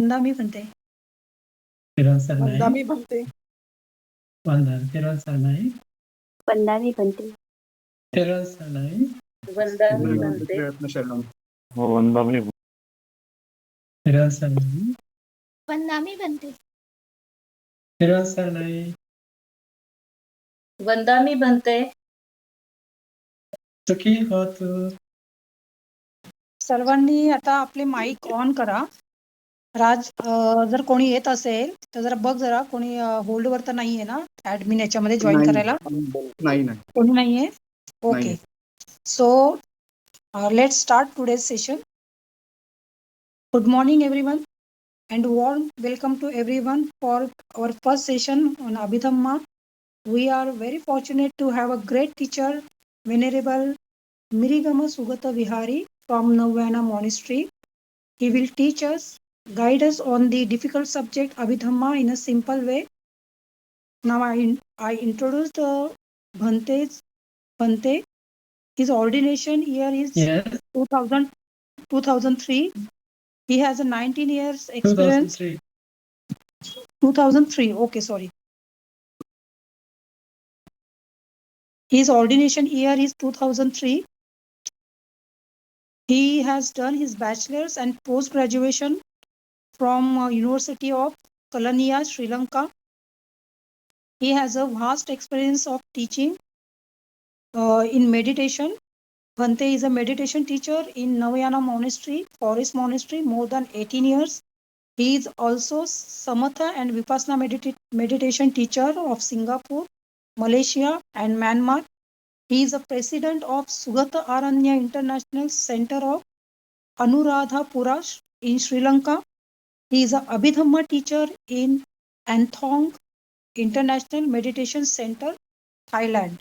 वंदा मी म्हणते. वंदा मी म्हणते. वंदा नाही. वंदा मी म्हणते. नाही. वंदा मी म्हणते. हो वंदा मी नाही. वंदा मी बनते. नाही. वंदा मी बनते. सुखी हो तू. सर्वांनी आता आपले माईक ऑन करा. राज, जर कोणी येत असेल तर जरा बघ, जरा कोणी होल्डवर तर नाहीये ना ऍडमिन याच्यामध्ये जॉईन करायला? नाही. कोणी नाहीये? Okay, so let's start today's session. Good morning everyone and warm welcome to everyone for our first session on Abhidhamma. We are very fortunate to have a great teacher, Venerable Mirigama Sugatvihari from No.1 monastery. He will teach us, guide us on the difficult subject Abhidhamma in a simple way. Now I introduce the Bhante. His ordination year is 2003. He has a 19 years experience. 2003. Okay, sorry. His ordination year is 2003. He has done his bachelor's and post-graduation from University of Kelaniya, Sri Lanka. He has a vast experience of teaching in meditation. Bhante is a meditation teacher in No.1 monastery, forest monastery, more than 18 years. He is also Samatha and Vipassana meditation teacher of Singapore, Malaysia and Myanmar. He is a president of Sugatvihari International Center of Anuradhapura in Sri Lanka. He is an Abhidhamma teacher in Anthong International Meditation Center, Thailand.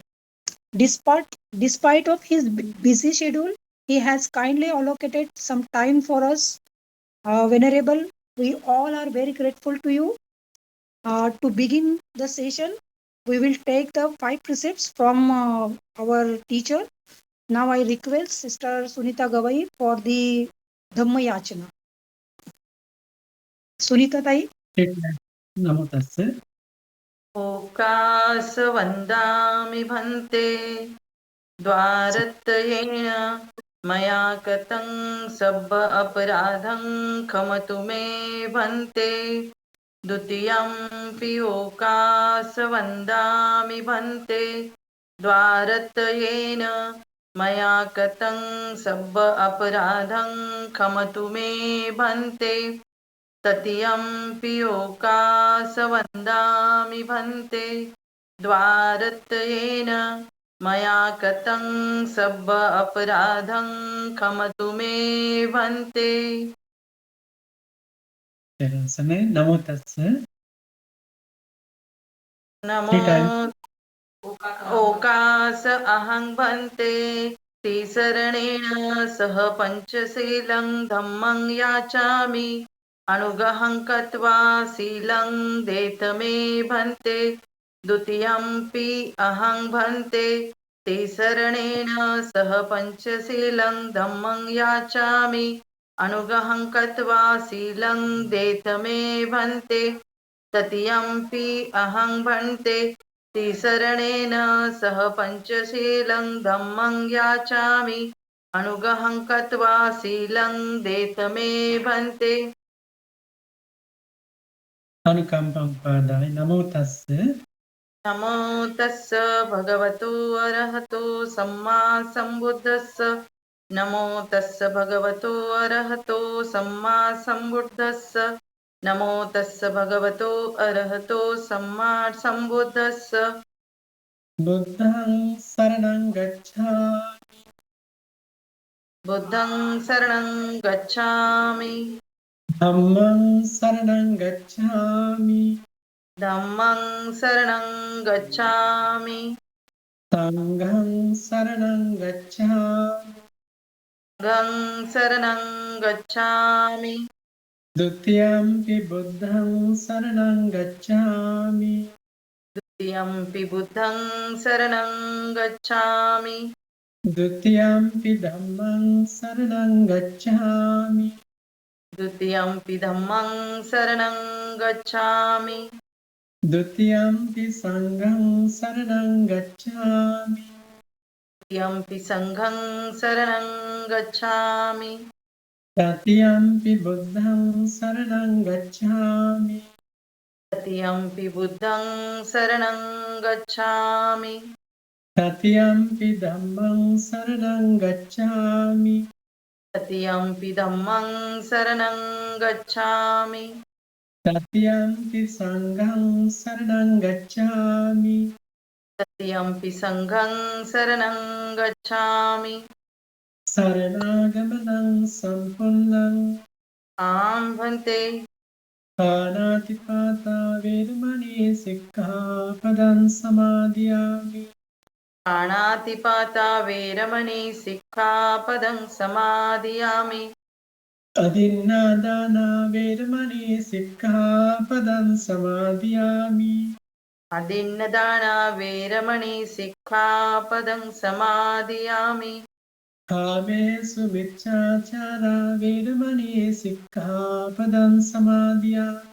Despite of his busy schedule, he has kindly allocated some time for us. Venerable, we all are very grateful to you. To begin the session, we will take the 5 precepts from our teacher. Now I request Sister Sunita Gavai for the Dhamma Yachana. Sunita Tai. नमो तस्से. ओकास वंदामि भन्ते द्वारत्रयेण मया कृतं सब अपराधं क्षमतु मे भन्ते. द्वितीयं पि ओकास वंदामि भन्ते द्वारत्रयेण मया कृतं सब अपराधं क्षमतु मे भन्ते. तृतीयंपि ओकास वंदामि भन्ते द्वारत्रयेण मया कृतं सब अपराधं क्षमतु मे भन्ते. नमो तस्से. नमो ओकास अहं भन्ते तिसरणेन सह पंचशीलं धम्मं याचामि अनुगहं कृत्वा शीलं देत मे भन्ते. द्वितीयंपि अहं भन्ते तिसरणेन सह पंचशीलं धम्मं याचामि अनुगहं कृत्वा शीलं देत मे भन्ते. तृतीयंपि अहं भन्ते तिसरणेन सह पंचशीलं धम्मं याचामि अनुगहं कृत्वा शीलं देत मे भन्ते. अनुकंपं पदाय नमो तस्से. नमो तस्स भगवतो अरहतो सम्मा सम्बुद्धस्स. नमो तस्स भगवतो अरहतो सम्मा सम्बुद्धस्स. नमो तस्स भगवतो अरहतो सम्मा सम्बुद्धस्स. बुद्धं शरणं गच्छामि. बुद्धं शरणं गच्छामि. धम्मं शरणं गच्छामि. धम्मं शरणं गच्छामि. संघं शरणं गच्छामि. संघं शरणं गच्छामि. द्वितीयंपि बुद्धं शरणं गच्छामि. द्वितीयंपि बुद्धं शरणं गच्छामि. द्वितीयंपि धम्मं शरणं गच्छामि. Dutiyampi dhammang saranang gacchami. Dutiyampi sanghang saranang gacchami. Dutiyampi sanghang saranang gacchami. Tatiyampi buddhang saranang gacchami. Tatiyampi buddhang saranang gacchami. Tatiyampi dhammang saranang gacchami. Tatiyampi dhammang saranang gacchami. Tatiyampi sanghang saranang gacchami. Tatiyampi sanghang saranang gacchami. Saranaгаmanang sampunnang Bhante. Panatipata vedamani sikkhapadam samadhiyami. Pranatipata veramani sikkhapadam samadhiyami. Adinnadana vedamani sikkhapadam samadhiyami. Adinnadana veramani sikkhapadam samadhiyami. Kamesu miccācara vedamani sikkhapadam samadhiyami.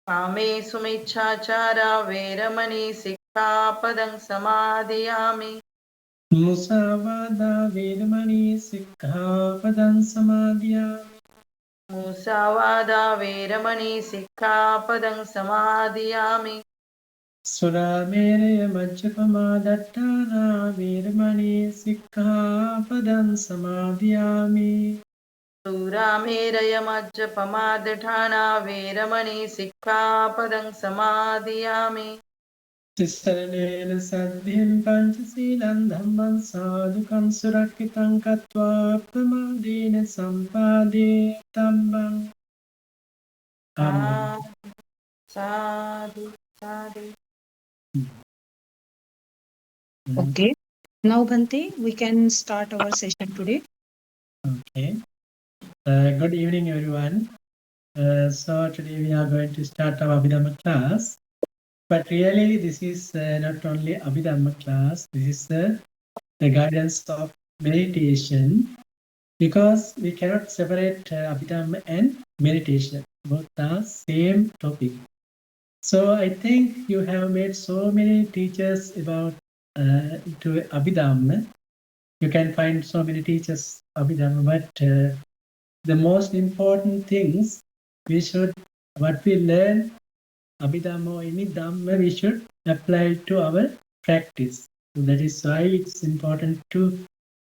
Kamesu miccācara veramani sikkhapadam samadhiyami. Musavada vedamani sikkhapadam samadhiyami. Musavada veramani sikkhapadam samadhiyami. Surameraya majjapamadattana vedamani sikkhapadam samadhiyami. Surameraya majjapamadhana veramani sikkhapadam samadhiyami. Tissaranena saddhim panchasilam dhamman sadhukam surakhitam katva pramadena sampade tammam. Amen. Sadhu, sadhu. Okay. Now, Bhante, we can start our session today. Okay. Good evening, everyone. So today we are going to start our Abhidhamma class. But really, this is not only Abhidhamma class. This is the guidance of meditation, because we cannot separate Abhidhamma and meditation. Both are same topic. So I think you have made so many teachers about to Abhidhamma. You can find so many teachers Abhidhamma, but the most important things we should, what we learn Abhidhamma or any Dhamma, we should apply it to our practice. So that is why it's important to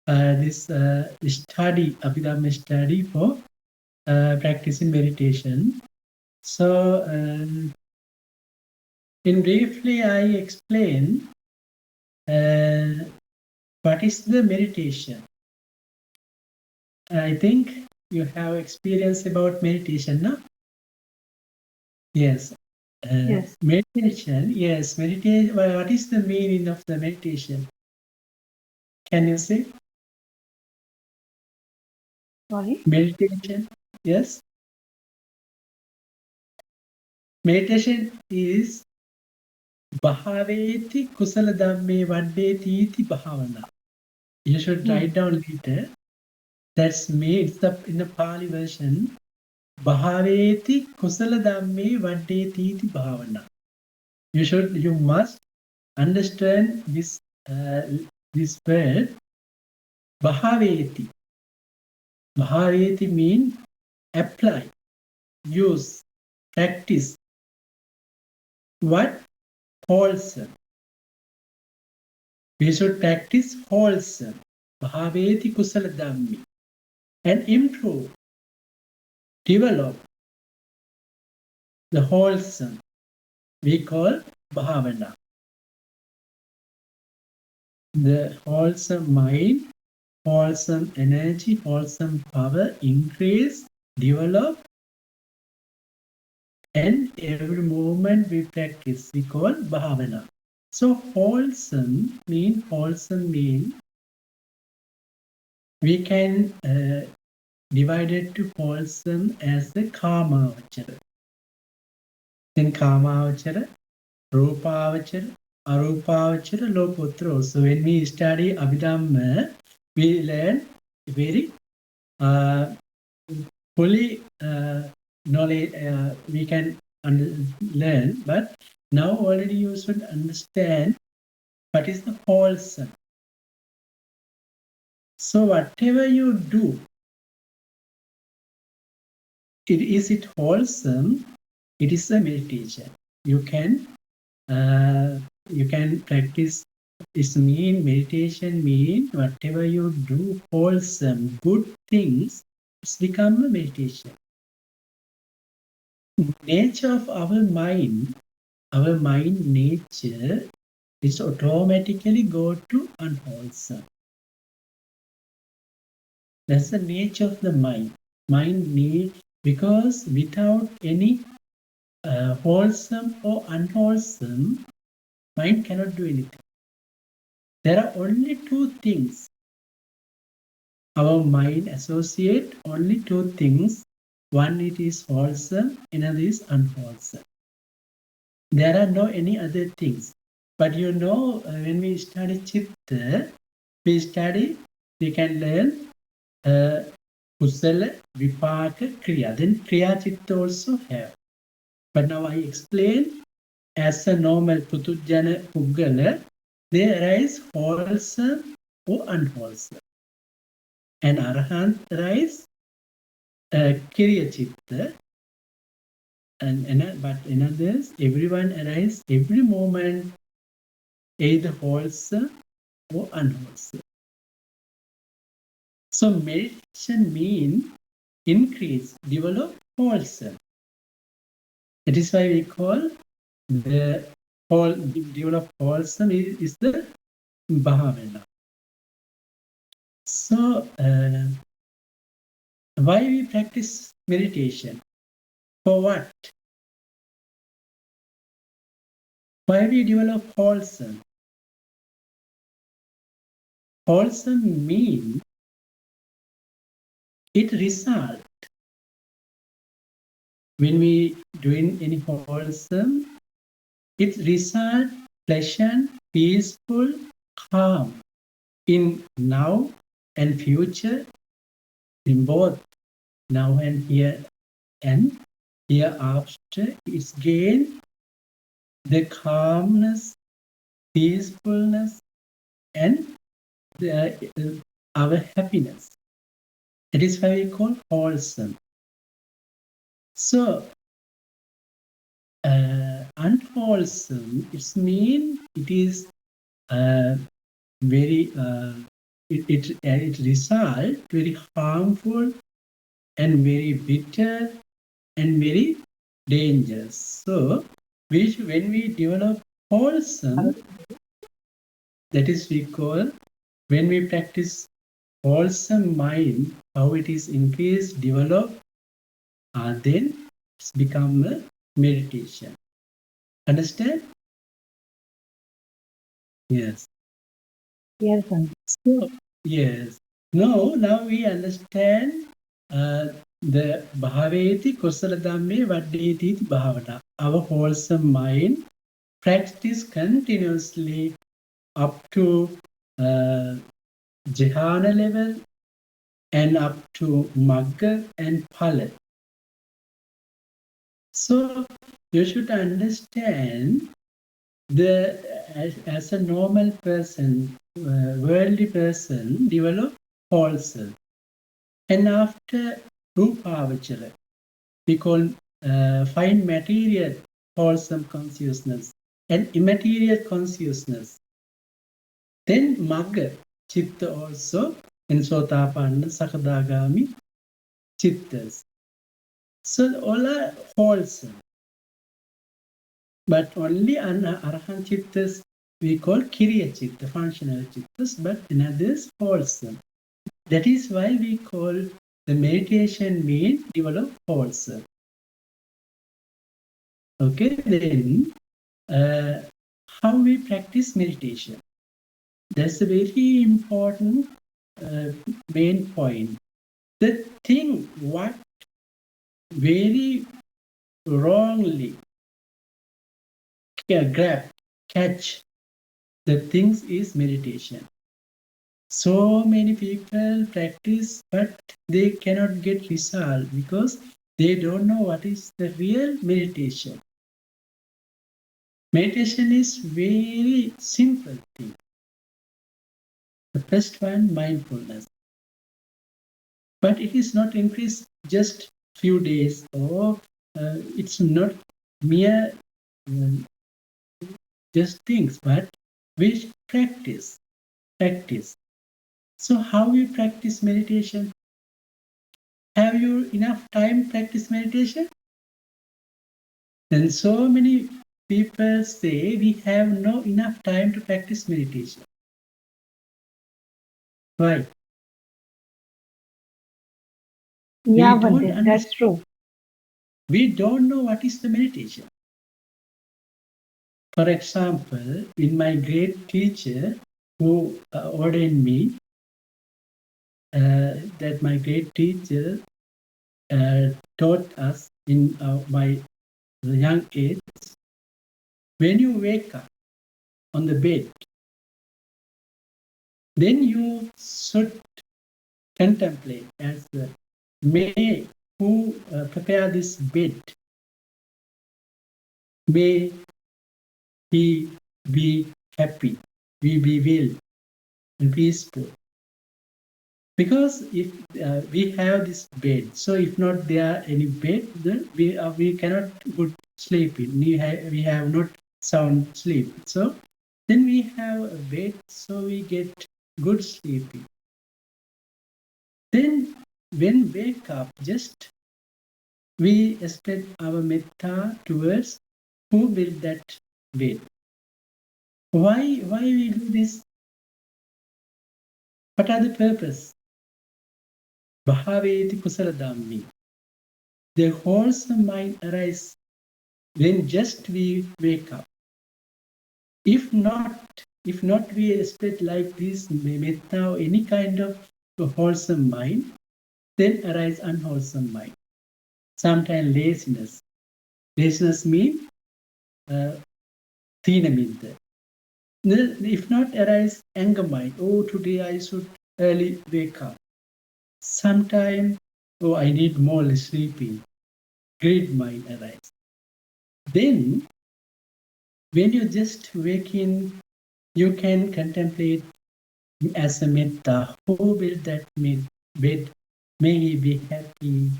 this study, Abhidhamma study for practicing meditation. So in briefly, I explain what is the meditation. I think you have experience about meditation, no? Yes. Yes. Meditation, yes, meditation. What is the meaning of the meditation? Can you say? Sorry. Meditation, yes. Meditation is Bhaveti Kusala Dhamme Vaddeti iti Bhavana. You should write down later. That's me. It's in the Pali version. Bhaveti Kusala Dhamme Vaddeti iti Bhavana. You must understand this this word. Bhaveti. Bhaveti means apply, use, practice. What? Wholesome. We should practice wholesome. Bhaveti kusala dhammi. And improve, develop the wholesome. We call bhavana. The wholesome mind, wholesome energy, wholesome power increase, develop, and every moment we practice, we call bhavana. So wholesome mean we can divide it to wholesome as the kamavachara. Then kamavachara, rupavachara, arupavachara, lokottara. So when we study Abhidhamma, we learn very fully knowledge we can learn, but now already you should understand what is the wholesome. So whatever you do, is it wholesome? It is a meditation. You can practice. This meditation mean whatever you do wholesome, good things, it's become a meditation. Nature of our mind nature is automatically go to unwholesome. That's the nature of the mind. Mind needs, because without any wholesome or unwholesome, mind cannot do anything. There are only two things. Our mind associate only two things. One it is wholesome, another is unwholesome. There are no any other things. But you know, when we study Chitta, we can learn Kusala, Vipaka, Kriya. Then Kriya Chitta also have. But now I explain, as a normal Putujjana Puggala, they arise wholesome or unwholesome. And Arahant arise Kriya Chitta. But in others, everyone arise every moment either wholesome or unwholesome. So meditation means increase, develop wholesome. That is why we call the whole develop wholesome is the bhavana. So why we practice meditation? For what? Why we develop wholesome? Wholesome means it result. When we doing any wholesome, it result pleasant, peaceful, calm in now and future, in both now and hereafter. It's gain the calmness, peacefulness, and our happiness. It is why we call wholesome. So unwholesome, it means it is very it result very harmful and very bitter and very dangerous. So when we develop wholesome, that is we call, when we practice wholesome mind, how it is increased, developed, then it's become a meditation. Understand? Yes. Yes, So, yes. Now we understand the Bhaveti Kusala Dhamme Vaddeti Bhavana. Our wholesome mind practice continuously up to Jhana level and up to Magga and Phala. So you should understand as a normal person, worldly person, develop wholesome. And after Rupavachara, we call fine material wholesome consciousness and immaterial consciousness. Then Magga, Chitta also, and Sotapanna, Sakadagami, Chittas. So all are wholesome. But only Arahant Chittas we call Kiriya Chitta, functional Chittas, but in others wholesome. That is why we call the meditation mean develop wholesome. Okay, then how we practice meditation? That's a very important main point. The thing what very wrongly catch the things is meditation. So many people practice, but they cannot get result because they don't know what is the real meditation. Meditation is very simple thing. The first one, mindfulness. But it is not increased just few days, or it's not mere um, just things, but we practice. So how we practice meditation? Have you enough time practice meditation? And so many people say we have no enough time to practice meditation. Why? Yeah, We don't Bhante, understand. that's true. We don't know what is the meditation. For example, in my great teacher who ordained me, that my great teacher taught us in my young age, when you wake up on the bed, then you should contemplate as may who prepare this bed, may he be happy, we be well and peaceful. Because if we have this bed, so if not there any bed, then we cannot good sleep in. We have not sound sleep. So then we have a bed, so we get good sleeping. Then when wake up, just we spread our metta towards who built that bed. Why we do this? What are the purpose? Bhaveti kusala dhammi. The wholesome mind arises when just we wake up. If not we spread like this metta or any kind of wholesome mind, then arise unwholesome mind. Sometimes laziness. Laziness means thina midda. If not arise anger mind. Oh, today I should early wake up. Sometimes, oh, I need more sleeping. Greed mind arise. Then, when you just wake in, you can contemplate as a metta. Who built that bed? May he be happy,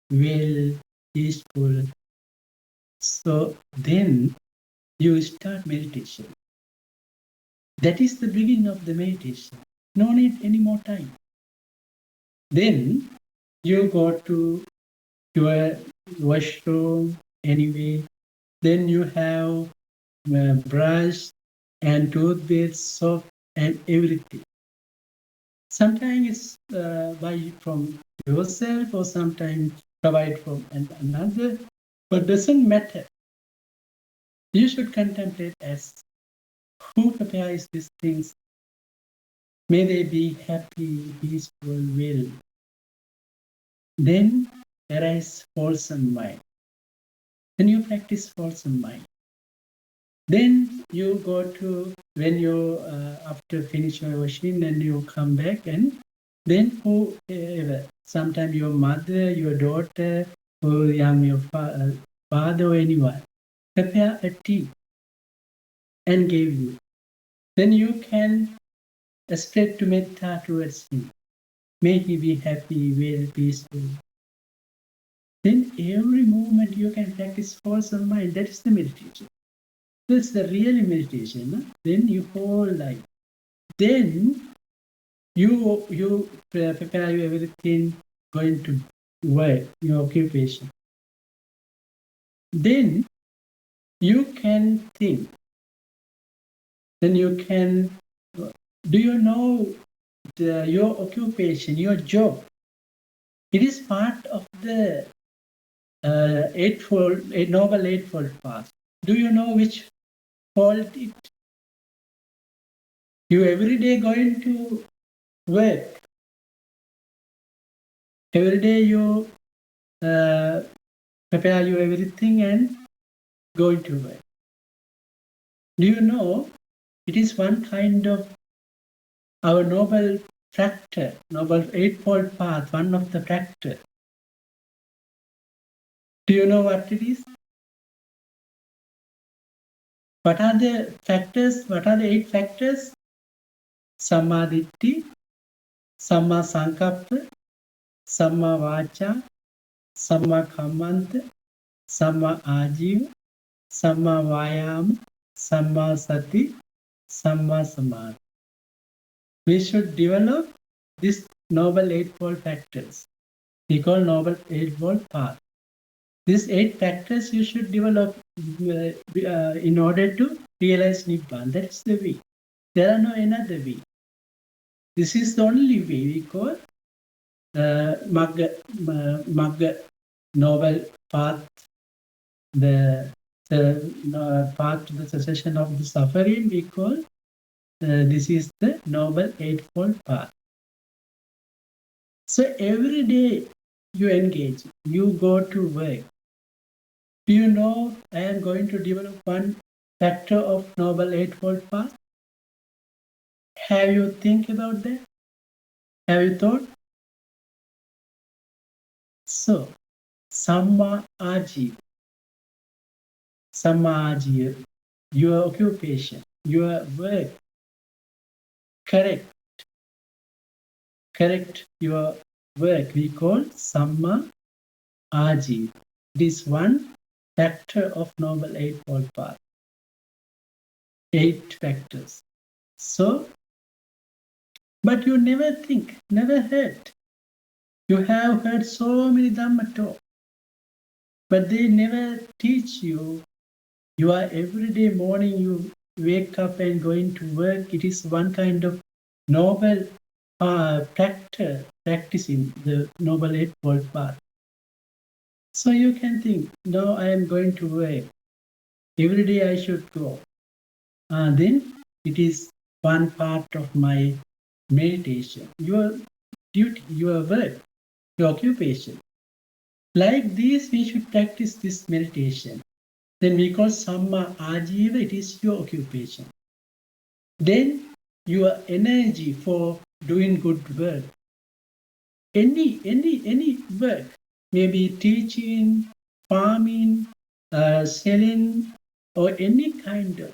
well, peaceful. So then you start meditation. That is the beginning of the meditation. No need any more time. Then you go to your washroom anyway. Then you have brush and toothpaste, soap, and everything. Sometimes it's buy from yourself, or sometimes provide from another, but doesn't matter. You should contemplate as who prepares these things. May they be happy, peaceful, well. Then arise wholesome mind. Then you practice wholesome mind. Then you go to, when you after finish your washing, then you come back, and then whoever, sometimes your mother, your daughter, or your father, or anyone, prepare a tea and give you. Then you can spread to metta towards him. May he be happy, well, peaceful. Then every moment you can practice wholesome mind. That is the meditation. That's the real meditation. No? Then you whole life. Then you prepare everything, going to work, your occupation. Then you can think. Then you can. Do you know your occupation, your job? It is part of the noble eightfold path. Do you know which fold it? You every day going to work. Every day you prepare you everything and going to work. Do you know it is one kind of our noble factor, Noble Eightfold Path, one of the factor. Do you know what it is? What are the factors? What are the 8 factors? Samma Ditti, Samma Sankappa, Samma Vacha, Samma Kammanta, Samma Ajiva, Samma Vayama, Samma Sati, Samma Samadhi. We should develop this Noble Eightfold factors. We call Noble Eightfold Path. These 8 factors you should develop in order to realize Nibbana. That's the way. There are no another way. This is the only way we call Magga, Noble Path, the path to the cessation of the suffering. We call this is the Noble Eightfold Path. So every day you engage, you go to work. Do you know I am going to develop one factor of Noble Eightfold Path? Have you think about that? Have you thought? So, Samma Ajiva. Samma Ajiva, your occupation, your work. Correct your work. We call Samma Ajiva. This one factor of Noble Eightfold Path. 8 factors. So, but you never think, never heard. You have heard so many Dhamma talk, but they never teach you. You are everyday morning, you wake up and going to work. It is one kind of noble factor, practicing the Noble Eightfold Path. So you can think, no, I am going to work. Every day I should go. Then it is one part of my meditation, your duty, your work, your occupation. Like this, we should practice this meditation. Then we call Samma Ajiva, it is your occupation. Then your energy for doing good work. Any work, maybe teaching, farming, selling, or any kind of.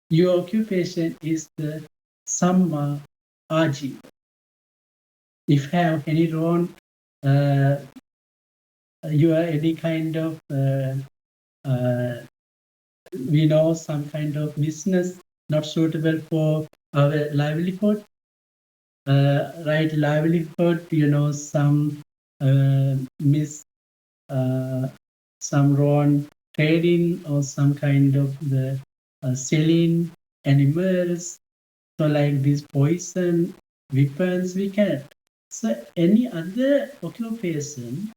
Your occupation is the Samma Ajiva. If you have any wrong, you are any kind of, we know some kind of business not suitable for our livelihood, right livelihood, some some wrong trading or some kind of the selling animals, so like this poison, weapons, we cannot. So any other occupation,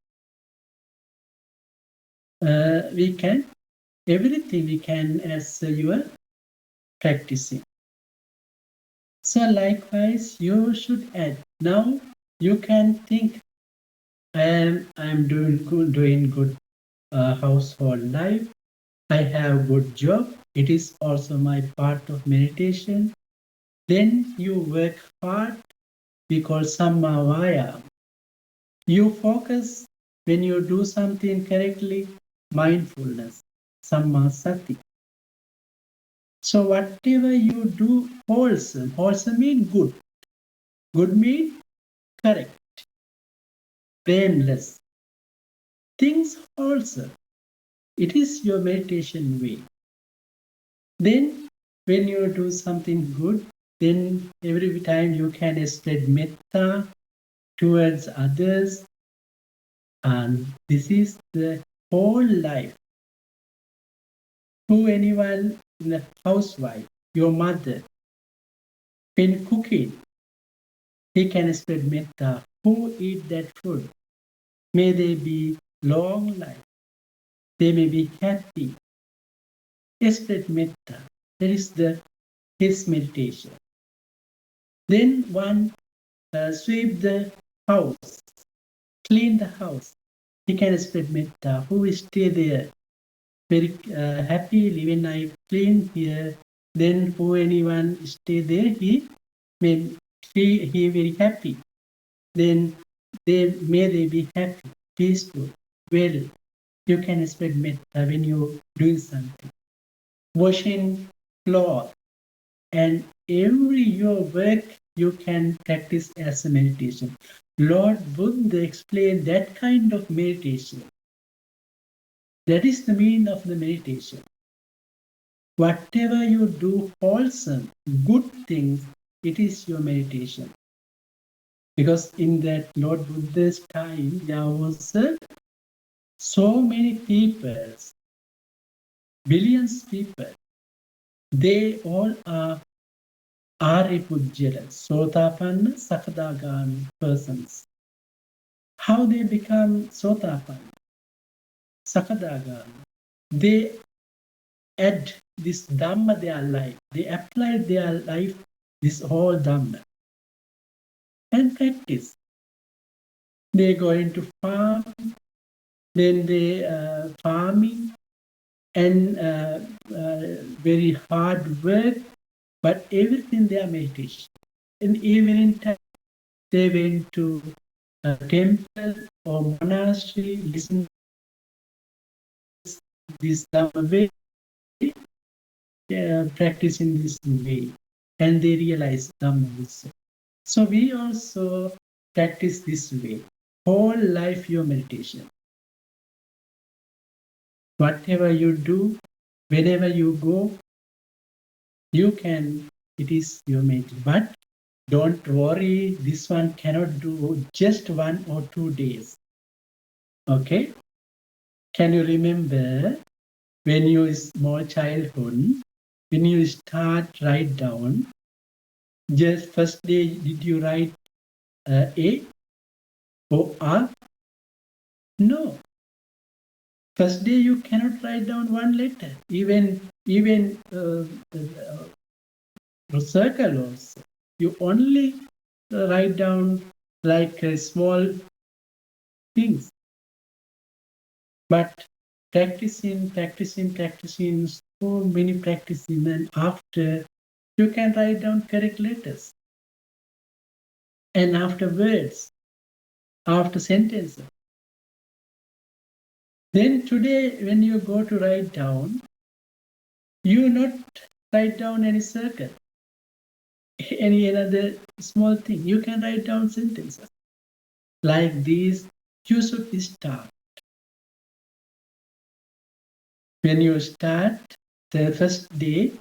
we can, everything we can as you are practicing. So likewise, you should add. Now you can think, I am doing good household life. I have good job. It is also my part of meditation. Then you work hard. We call Samma Vayama. You focus when you do something correctly. Mindfulness, Samma Sati. So whatever you do, wholesome means good. Good means correct, blameless. Things wholesome. It is your meditation way. Then when you do something good, then every time you can spread metta towards others. And this is the whole life. To anyone in the housewife, your mother, when cooking, he can spread metta. Who eat that food? May they be long life. They may be happy. Spread metta. That is his meditation. Then one sweep the house, clean the house. He can spread metta. Who will stay there? Very happily when I clean here. Then who anyone stay there, he may he very happy. Then may they be happy, peaceful, well. You can expect metta when you're doing something. Washing cloth and every your work you can practice as a meditation. Lord Buddha explained that kind of meditation. That is the meaning of the meditation. Whatever you do wholesome, good things, it is your meditation. Because in that Lord Buddha's time, there was so many people, billions of people, they all are Aripujjala, Sotapanna, Sakadagami persons. How they become Sotapanna, Sakadagami? They add this Dhamma their life. They apply their life, this whole Dhamma, and practice. They go into farm, then they farming and very hard work, but everything they are meditation. And even in time, they went to a temple or monastery, listen to this Dhamma way, practice in this way, and they realize Dhamma wisdom. So we also practice this way. Whole life your meditation. Whatever you do, whenever you go, you can, it is your meditation. But don't worry, this one cannot do just 1 or 2 days. Okay? Can you remember when you were small childhood, when you start write down, just first day did you write A or R? No. First day you cannot write down one letter, even circle also. You only write down like small things. But practicing, so many practicing, and after you can write down correct letters. And after words, after sentences. Then today, when you go to write down, you not write down any circle, any another small thing. You can write down sentences. Like these, you should start. When you start the first day,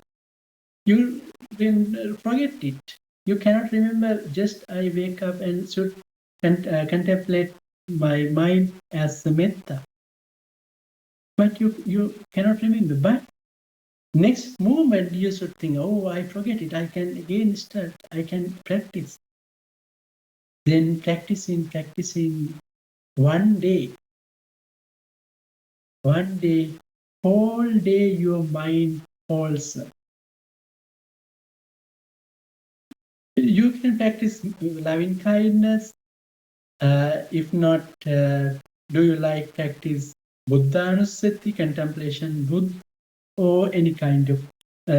you will forget it. You cannot remember just I wake up and should contemplate my mind as the metta. But you cannot remember. But next moment you should think, oh, I forget it. I can again start. I can practice. Then practicing one day, whole day your mind wholesome. You can practice loving kindness. If not, do you like practice Buddhanusati, contemplation Buddha, or any kind of,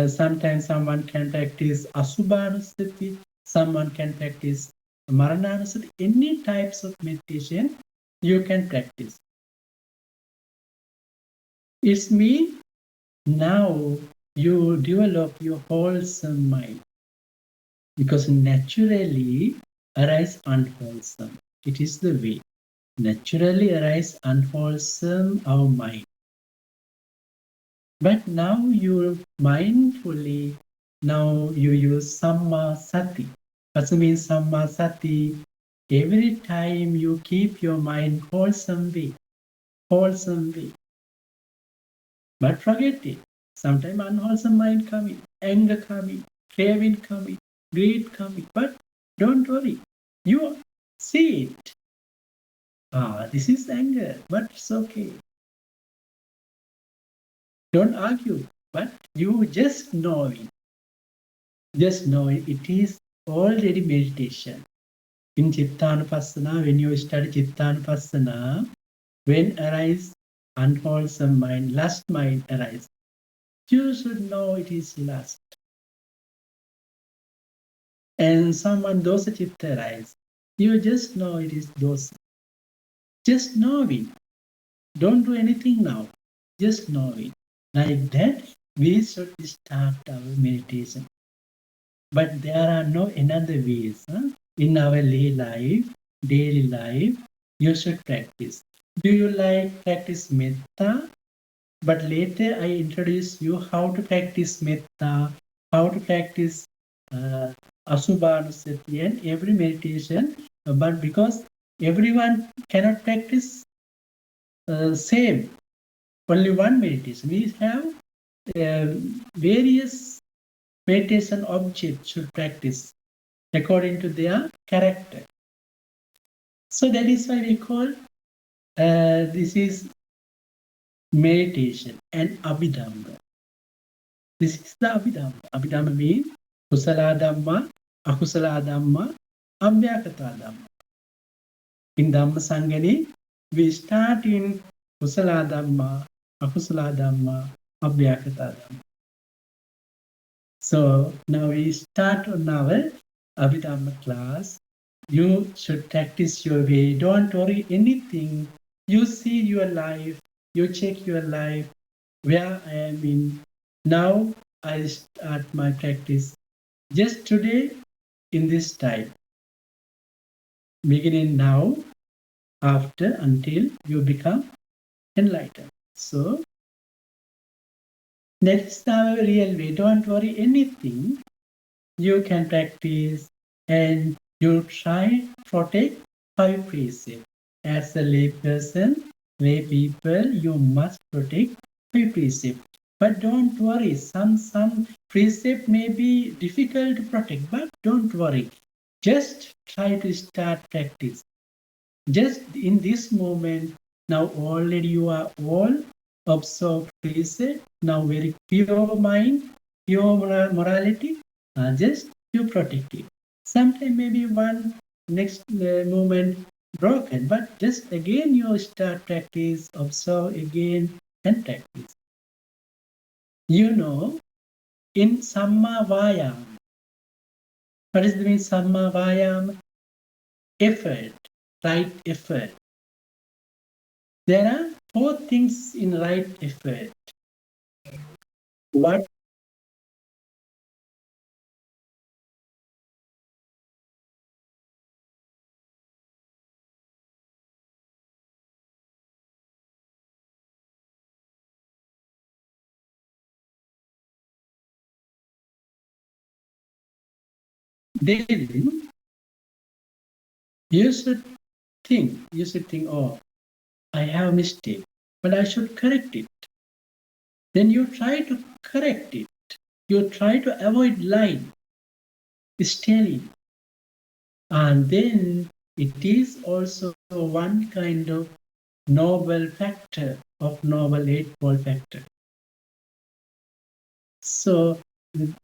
sometimes someone can practice Asubhanusati, someone can practice Marananusati, any types of meditation you can practice. It means now you develop your wholesome mind, because naturally arise unwholesome. It is the way. Naturally arise unwholesome our mind. But now you mindfully, now you use Samma Sati. What means Samma Sati? Every time you keep your mind wholesome way. But forget it. Sometimes unwholesome mind coming, anger coming, craving coming, greed coming. But don't worry. You see it. This is anger, but it's okay. Don't argue, but you just know it. Just know it. It is already meditation. In Chittanupassana, when you study Chittanupassana, when arise unwholesome mind, lust mind arise, you should know it is lust. and someone dosa chitta rice, you just know it is dosa. Just know it. Don't do anything now. Just know it. Like that, we should start our meditation. But there are no another ways. In our daily life, you should practice. Do you like practice metta? But later I introduce you how to practice metta, how to practice Asubhanusati and every meditation. But because everyone cannot practice same, only one meditation. We have various meditation objects should practice according to their character. So that is why we call this is meditation and Abhidhamma. This is the Abhidhamma. Abhidhamma means Kusala Dhamma, Akusala Dhamma, Abhyakata Dhamma. In Dhamma Sangani, we start in Kusala Dhamma, Akusala Dhamma, Abhyakata Dhamma. So now we start on our Abhidhamma class. You should practice your way. Don't worry anything. You see your life. You check your life. Where I am in. Now I start my practice. Just today in this time. Beginning now, after, until you become enlightened. So that's the real way. Don't worry anything. You can practice and you try protect 5 precepts. As a lay person, lay people, you must protect 5 precepts. But don't worry, some precept may be difficult to protect, but don't worry. Just try to start practice. Just in this moment, now already you are all observed precept, now very pure mind, pure morality, just you protect it. Sometimes maybe one next moment broken, but just again you start practice, observe again and practice. You know, in Samma Vayam, what is the meaning Samma Vayam? Effort, right effort. There are 4 things in right effort. What then you should think, oh, I have a mistake, but I should correct it. Then you try to correct it. You try to avoid lying, stealing. And then it is also one kind of noble factor of Noble Eightfold Factor. So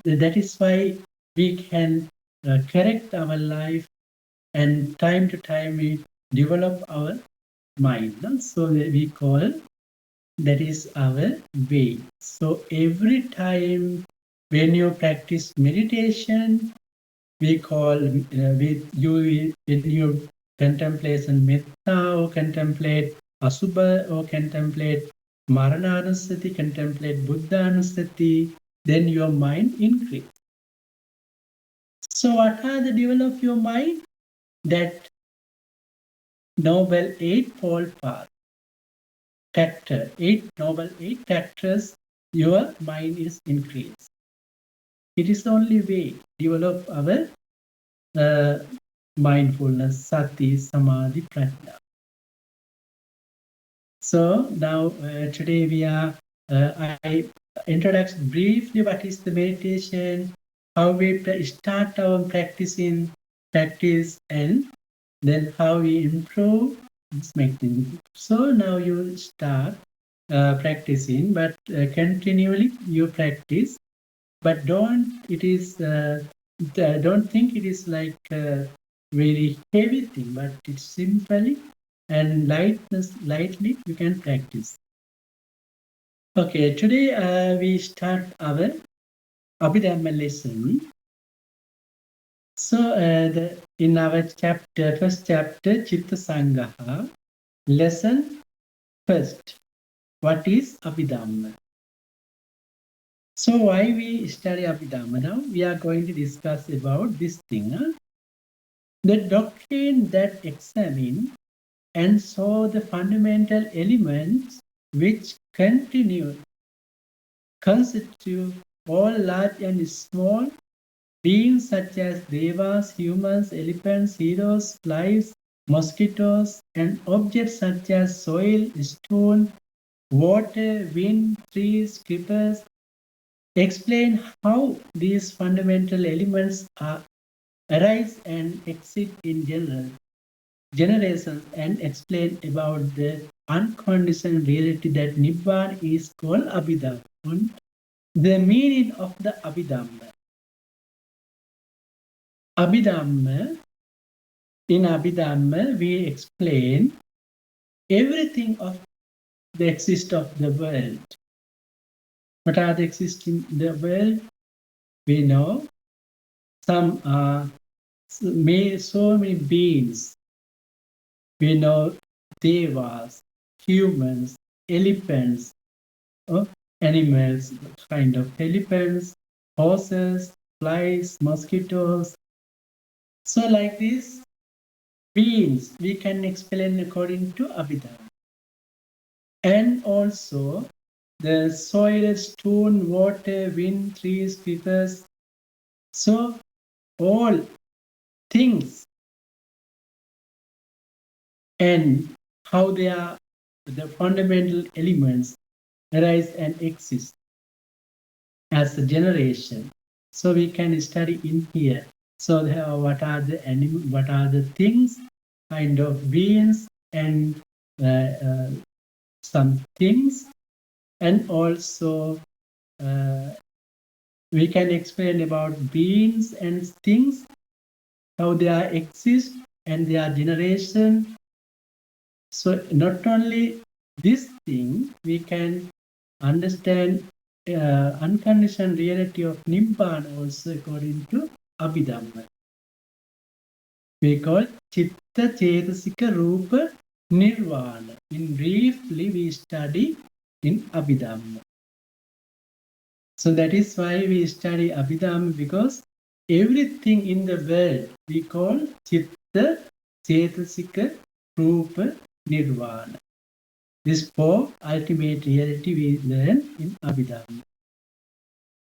that is why we can correct our life, and time to time we develop our mind. So we call that is our way. So every time when you practice meditation, we call when you contemplation metta or contemplate asubha or contemplate marananusati, contemplate buddhanusati, then your mind increase. So what are the develop of your mind? That Noble Eightfold Path. Factor, Noble 8 factors, your mind is increased. It is the only way develop our mindfulness, sati, samadhi, prajna. So now today we are, I introduce briefly what is the meditation, how we start our practice, and then how we improve this meditation. So now you start practicing, but continually you practice, but don't think it is like a very heavy thing, but it's simply and lightly you can practice. Okay, today we start our Abhidhamma lesson. So, in our chapter, first chapter, Chitta Sangaha, lesson first. What is Abhidhamma? So, why we study Abhidhamma? Now, we are going to discuss about this thing. The doctrine that examine and saw the fundamental elements which constitute all large and small beings such as devas, humans, elephants, heroes, flies, mosquitoes, and objects such as soil, stone, water, wind, trees, creepers. Explain how these fundamental elements arise and exist in generations, and explain about the unconditioned reality that Nibbana is called Abhidhamma. The meaning of the Abhidhamma. Abhidhamma, in Abhidhamma, we explain everything of the exist of the world. What are the existing in the world? We know some are so many beings. We know devas, humans, elephants, animals, kind of elephants, horses, flies, mosquitoes. So like this, beings we can explain according to Abhidhamma. And also the soil, stone, water, wind, trees, creepers. So all things and how they are the fundamental elements arise and exist as a generation. So we can study in here. So what are the what are the things, kind of beings, and some things, and also we can explain about beings and things, how they are exist and their generation. So not only this thing, we can understand unconditioned reality of Nibbana also according to Abhidhamma. We call Chitta Chetasika Rupa Nirvana. In briefly, we study in Abhidhamma. So that is why we study Abhidhamma, because everything in the world we call Chitta Chetasika Rupa Nirvana. This four ultimate reality we learn in Abhidhamma.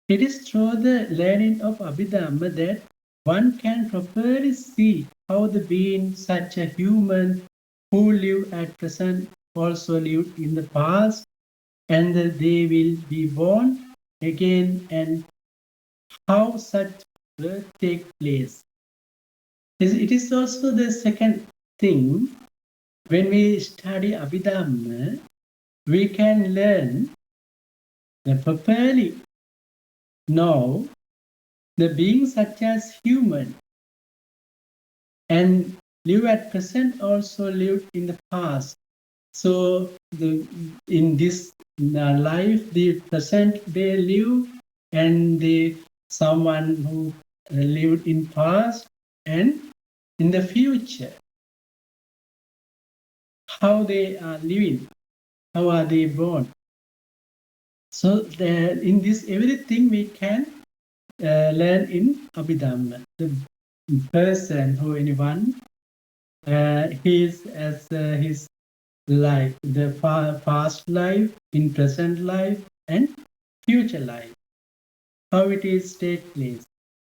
It is through the learning of Abhidhamma that one can properly see how the being such a human who live at present also lived in the past, and that they will be born again, and how such birth take place. It is also the second thing. When we study Abhidhamma, we can learn the properly know the beings such as human and live at present also lived in the past. So in this life, the present they live, and the someone who lived in past and in the future, how they are living, how are they born. So in this everything we can learn in Abhidhamma. The person who anyone he is as his life, the past life, in present life, and future life. How it is take place,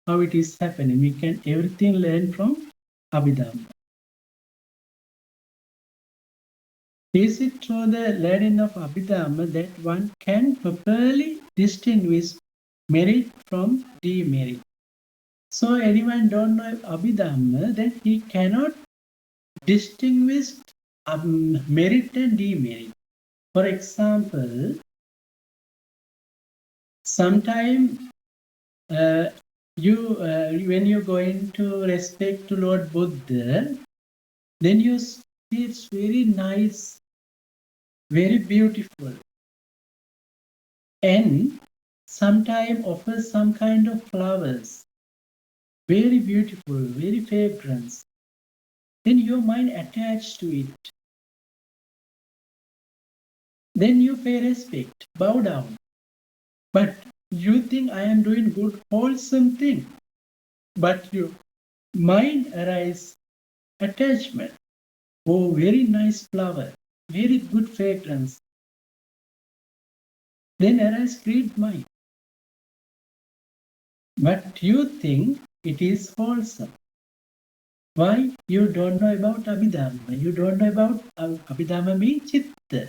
how it is happening. We can everything learn from Abhidhamma. Is it through the learning of Abhidhamma that one can properly distinguish merit from demerit? So anyone don't know Abhidhamma, then he cannot distinguish merit and demerit. For example, sometimes when you're going to respect to Lord Buddha, then you see it's very nice, very beautiful, and sometimes offer some kind of flowers. very beautiful, very fragrance, then your mind attached to it. Then you pay respect, bow down. But you think I am doing good, wholesome thing. But your mind arise attachment. Oh, very nice flower, very good fragrance. Then arise greed mind. But you think it is wholesome. Why? You don't know about Abhidhamma. You don't know about Abhidhamma means Chitta,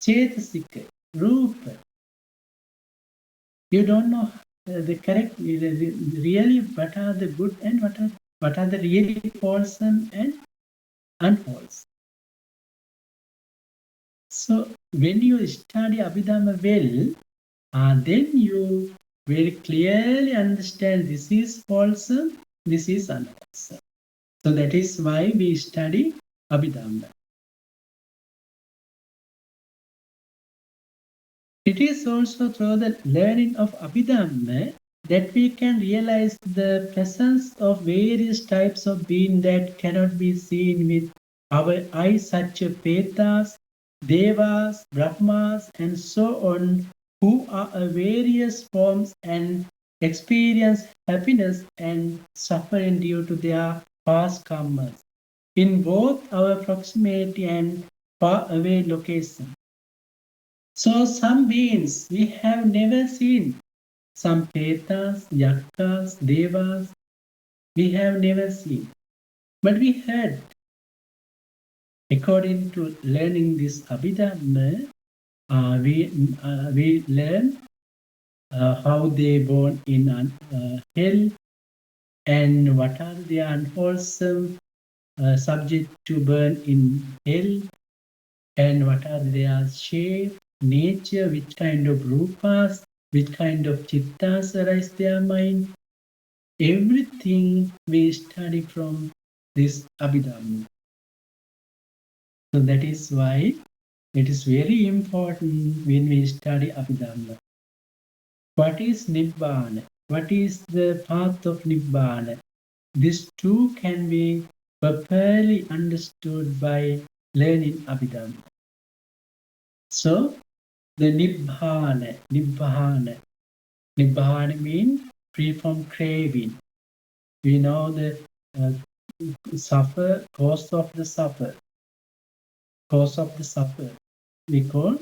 Chetasika, Rupa. You don't know the correct, really what are the good and what are the really wholesome and unwholesome. So when you study Abhidhamma well, then you very clearly understand this is wholesome, this is unwholesome. So that is why we study Abhidhamma. It is also through the learning of Abhidhamma that we can realize the presence of various types of being that cannot be seen with our eyes, such as Petas, Devas, Brahmas, and so on, who are various forms and experience happiness and suffering due to their past karmas in both our proximity and far away location. So some beings we have never seen, some Petas, Yaksas, Devas, we have never seen. But we heard, according to learning this Abhidhamma, we learn how they born in hell and what are the unwholesome subject to burn in hell and what are their shape, nature, which kind of rupas, which kind of chittas arise their mind. Everything we study from this Abhidhamma. So that is why it is very important when we study Abhidhamma. What is Nibbana? What is the path of Nibbana? These two can be properly understood by learning Abhidhamma. So the Nibbana means free from craving. We know the cause of the suffer. We call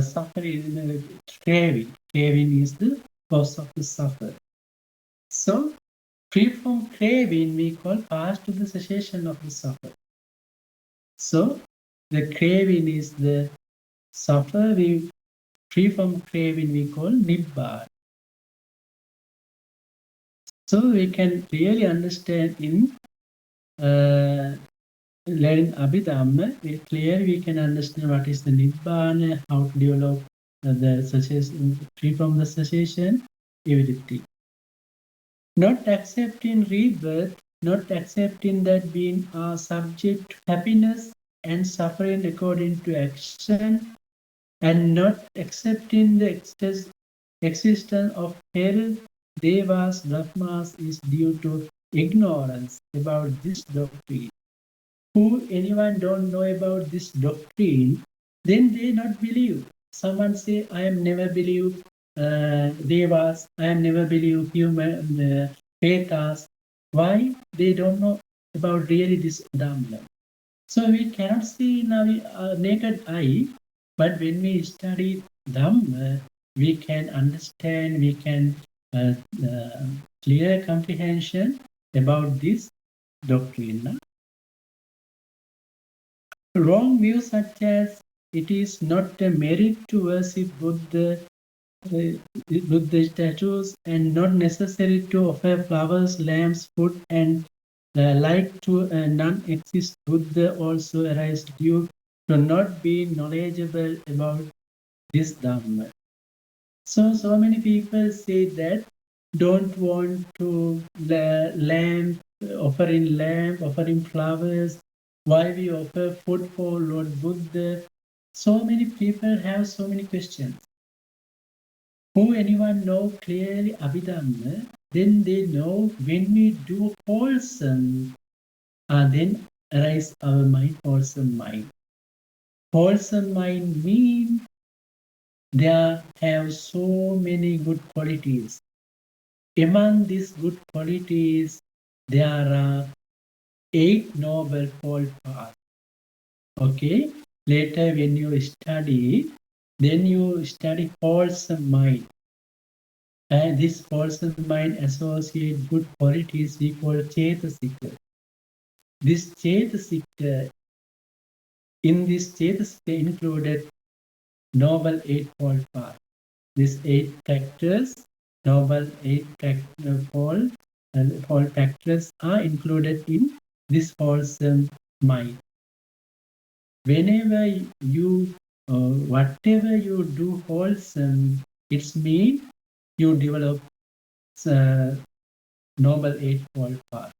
suffering craving. Craving is the cause of the suffer. So free from craving we call pass to the cessation of the suffer. So the craving is the suffer. We free from craving we call Nibbana. So we can really understand in learning Abhidhamma, we can understand what is the Nibbana, how to develop the cessation, free from the cessation, everything. Not accepting rebirth, not accepting that being are subject to happiness and suffering according to action, and not accepting the existence of hell, devas, brahmas is due to ignorance about this doctrine. Who anyone don't know about this doctrine, then they not believe. Someone say, I am never believe devas, I am never believe human petas. Why? They don't know about really this Dhamma. So we cannot see in our naked eye, but when we study Dhamma, we can understand, we can clear comprehension about this doctrine. Wrong views such as it is not a merit to worship Buddha statues and not necessary to offer flowers, lamps, food, and like to a non-exist Buddha also arise due to not being knowledgeable about this Dhamma. So many people say that don't want to offering flowers. Why we offer food for Lord Buddha? So many people have so many questions. Who anyone know clearly Abhidhamma? then they know when we do wholesome, then arise our mind, wholesome mind. Wholesome mind means there have so many good qualities. Among these good qualities, there are 8 noble fold paths. Okay, later when you study, then you study wholesome mind. And this wholesome mind associate good qualities we call Chetasika. This Chetasika, in this Chetasika included noble eightfold path. These 8 factors, noble fold factors are included in this wholesome mind. Whenever you, whatever you do wholesome, it means you develop noble eightfold path.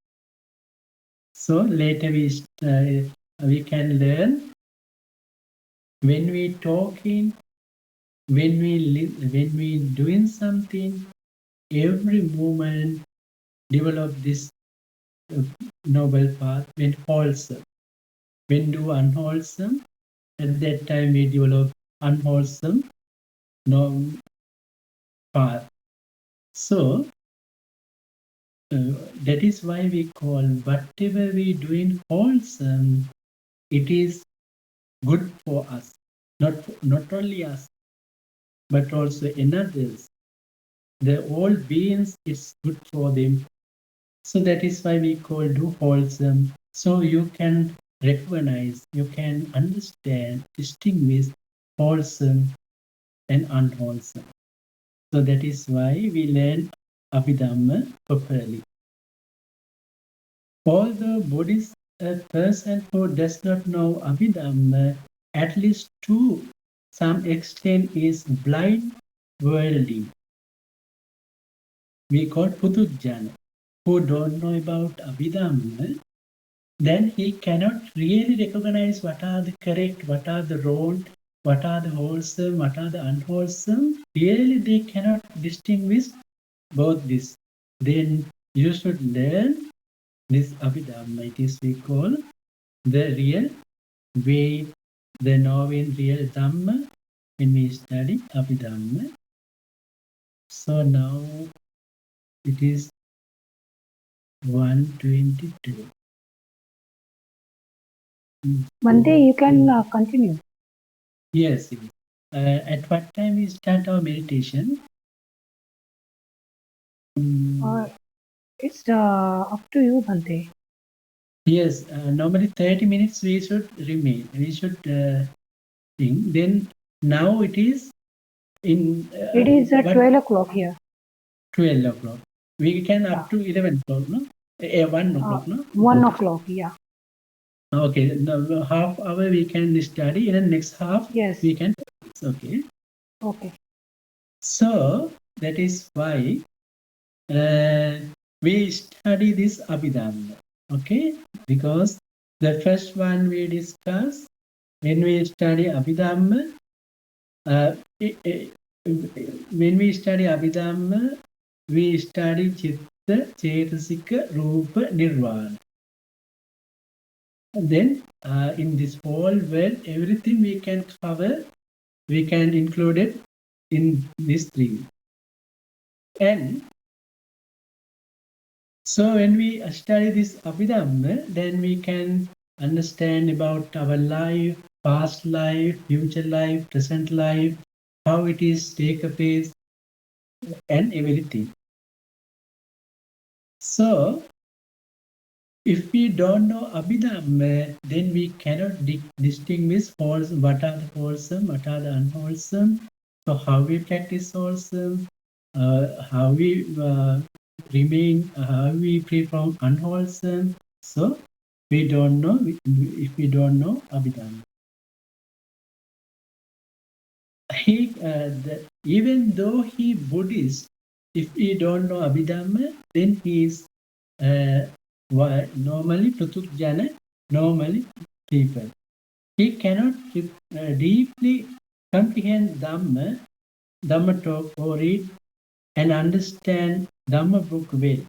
So later we can learn when we talking, when we doing something, every moment develop this noble path. When wholesome, when do unwholesome, at that time we develop unwholesome path. So that is why we call whatever we doing wholesome, it is good for us. Not only us, but also in others. The all beings, it's good for them. So that is why we call do wholesome. So you can recognize, you can understand, distinguish wholesome and unwholesome. So that is why we learn Abhidhamma properly. Although Buddhist, a person who does not know Abhidhamma, at least to some extent is blind worldly. We call Putujjana, who don't know about Abhidhamma, then he cannot really recognize what are the correct, what are the wrong, what are the wholesome, what are the unwholesome. Really, they cannot distinguish both this. Then you should learn this Abhidhamma. It is we call the real way, the knowing real Dhamma when we study Abhidhamma. So now it is 1:22. Bhante, you can continue. Yes. At what time we start our meditation? It's up to you, Bhante. Yes, normally 30 minutes we should remain. We should think. Then now it is in. It is 12 o'clock here. 12 o'clock. We can up to 11 o'clock, no? 1 o'clock, no? 1 o'clock, yeah. Okay, now half hour we can study, and then next half Yes. we can. Okay. Okay. So that is why we study this Abhidhamma. Okay, because the first one we discuss when we study Abhidhamma. When we study Abhidhamma, we study Chitta, Chetasika, Rupa, Nirvana. And then in this whole world, everything we can cover, we can include it in these 3. And so when we study this Abhidhamma, then we can understand about our life, past life, future life, present life, how it is take place, and everything. So if we don't know Abhidhamma, then we cannot distinguish what are the wholesome, what are the unwholesome. So how we practice wholesome, how we remain, how we free from unwholesome. So we don't know if we don't know Abhidhamma. Even though he Buddhist, if we don't know Abhidhamma, then he is normally Pratujjana, normally people. He cannot deeply comprehend Dhamma talk or read and understand Dhamma book well.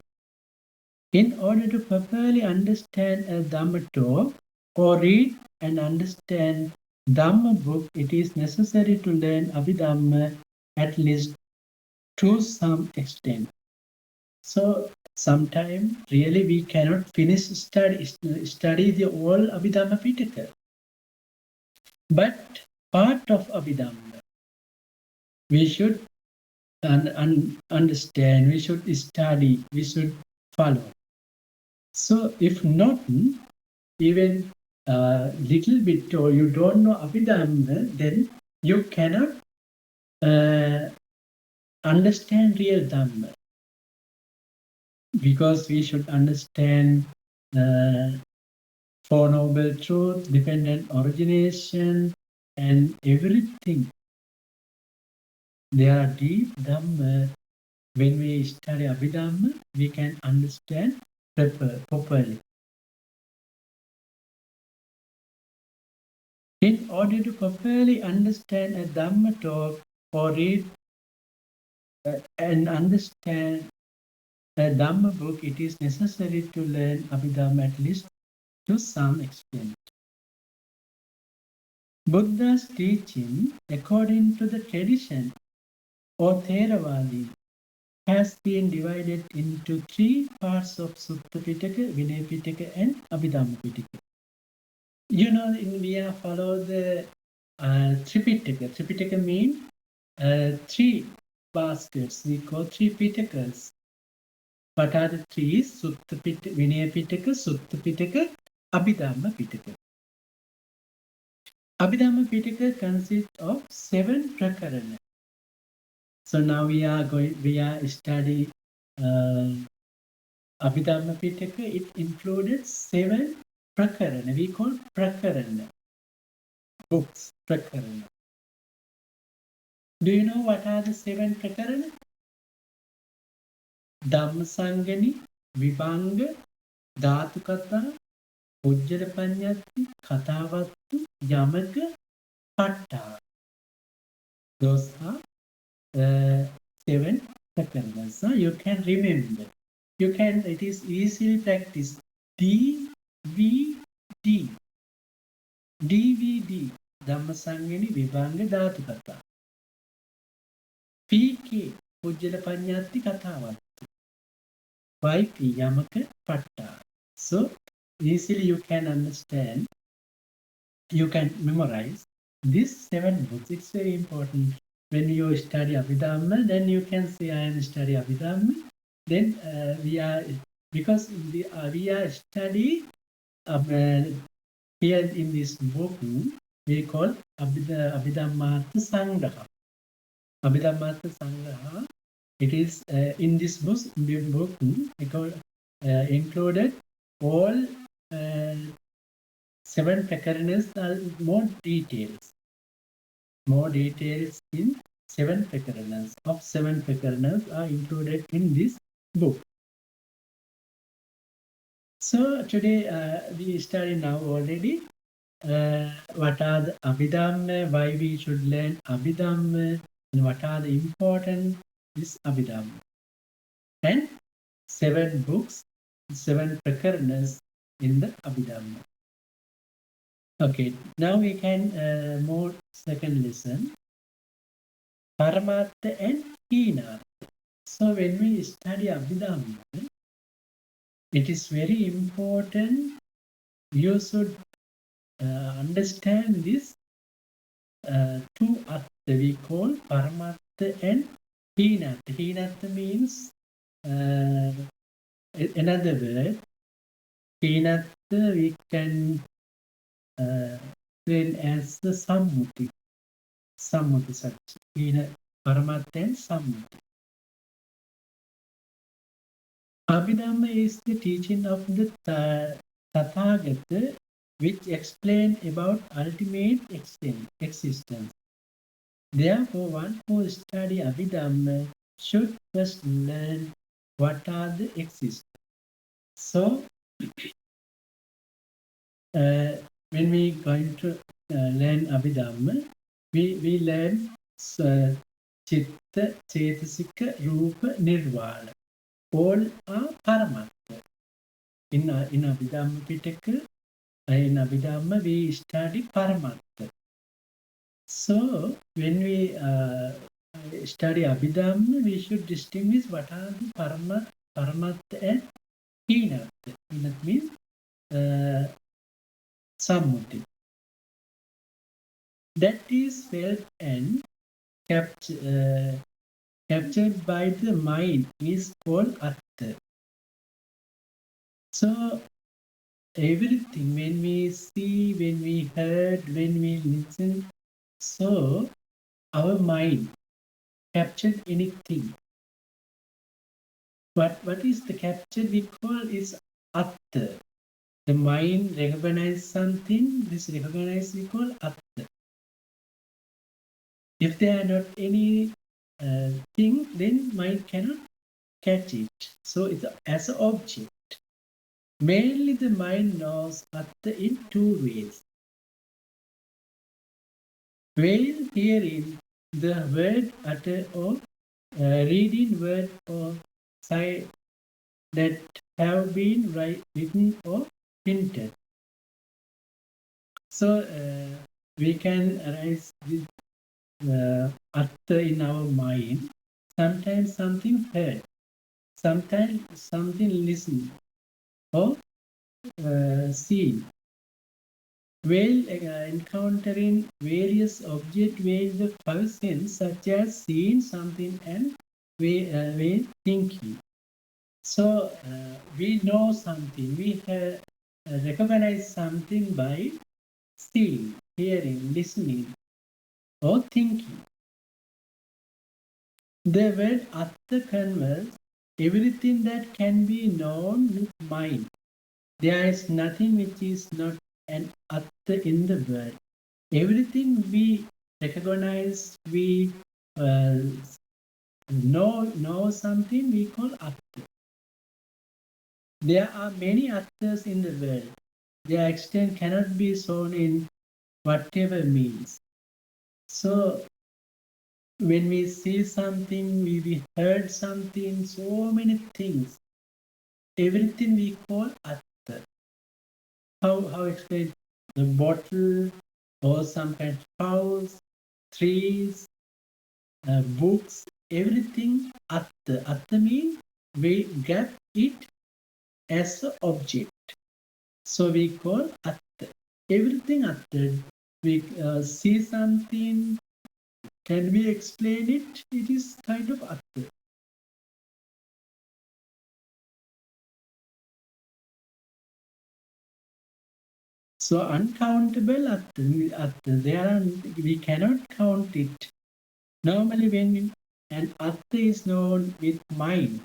In order to properly understand a Dhamma talk or read and understand Dhamma book, it is necessary to learn Abhidhamma at least to some extent. So sometimes really we cannot finish study the whole Abhidhamma Pitaka. But part of Abhidhamma we should understand, we should study, we should follow. So if not, even a little bit or you don't know Abhidhamma, then you cannot understand real Dhamma. Because we should understand Four Noble Truth, dependent origination, and everything. They are deep Dhamma. When we study Abhidhamma, we can understand properly. In order to properly understand a Dhamma talk or read and understand a Dhamma book, it is necessary to learn Abhidhamma at least to some extent. Buddha's teaching, according to the tradition or Theravadi, has been divided into three parts of Sutta Pitaka, Vinaya Pitaka, and Abhidhamma Pitaka. You know, in India, follow the Tripitaka. Tripitaka means three baskets. We call three Pitakas. What are the three? Sutta Pitaka, Vinaya Pitaka, Sutta Pitaka, Abhidhamma Pitaka. Abhidhamma Pitaka consists of 7 prakarana. So now we are study Abhidhamma Pitaka. It included 7 prakarana. We call prakarana books. Prakarana. Do you know what are the 7 prakarana? Dhammasangani, Vibhanga, Dhatukatha, Ujjara Panyati, Kathavattu, Yamaka, Patta. Those are 7 prakaranas. So you can remember. It is easily practiced. DVD. DVD. Dhammasangani, Vibhanga, Dhatukatha. PK. Ujjala Panyati, Kathavattu. YP. Yamaka, Patta. So easily you can understand. You can memorize these 7 books. It's very important. When you study Abhidhamma, then you can say, I am studying Abhidhamma. Then we are study here in this book, we call Abhidhammartha Sangraha. Abhidhammartha Sangraha. It is in this book included all 7 prakaranas are more details. More details in 7 prakaranas. Of 7 prakaranas are included in this book. So today we study now already what are the Abhidhamma, why we should learn Abhidhamma, and what are the important is Abhidhamma. And 7 books, 7 prakaranas in the Abhidhamma. Okay, now we can move second lesson. Paramartha and Hinartha. So when we study Abhidhamma, it is very important you should understand this 2 artha we call Paramartha and Hinartha. Hinartha means another word. Hinartha we can explain as the Sammuti. Sammuti such. Paramartha and Sammuti. Abhidhamma is the teaching of the Tathagata, which explain about ultimate existence. Therefore, one who study Abhidhamma should first learn what are the existence. So, when we going to learn Abhidhamma, we learn Chitta, Cetasika, Rupa, Nirvana. all are paramattha. In Abhidhamma Pitaka, in Abhidhamma we study paramattha. So when we study Abhidhamma, we should distinguish what are the paramattha and hinattha. Hinattha means sammuti. That is felt and captured by the mind is called atta. So everything, when we see, when we heard, when we listen, so our mind captured anything. What is the capture we call is atta. The mind recognize something, this recognize we call atta. If there are not any thing, then mind cannot catch it. So it's as an object. Mainly the mind knows atta in two ways. While hearing the word utter or reading word or sight that have been written or printed. So we can arise with atta in our mind. Sometimes something heard, sometimes something listened or seen. While encountering various objects with the five senses, such as seeing something and we thinking. So we know something, we recognize something by seeing, hearing, listening, or thinking. The word atta conveys everything that can be known with mind. There is nothing which is not an atta in the world. Everything we recognize, we know something, we call atta. There are many attas in the world. Their extent cannot be shown in whatever means. So when we see something, we heard something, so many things. Everything we call atta. How explain? The bottle or some kind of house, trees, books, everything atta. Atta means we get it as an object. So we call atta. Everything atta. We see something. Can we explain it? It is kind of atta. So uncountable atta. We cannot count it. Normally when an atta is known with mind,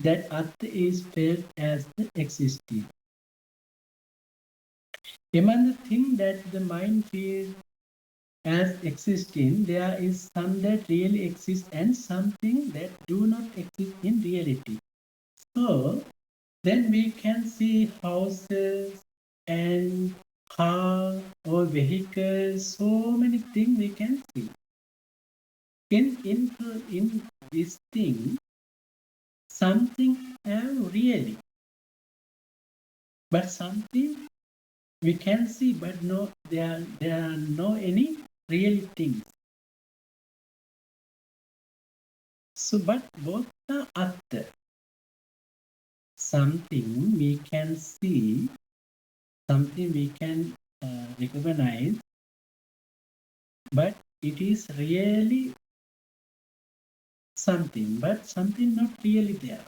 that atta is felt as the existing. Among the things that the mind feels as existing, there is some that really exist and something that do not exist in reality. So then we can see houses and car or vehicles, so many things we can see. In this thing, something have really, but something we can see, but no, there are no any real things. So, but both are atta. Something we can see, something we can recognize, but it is really something, but something not really there.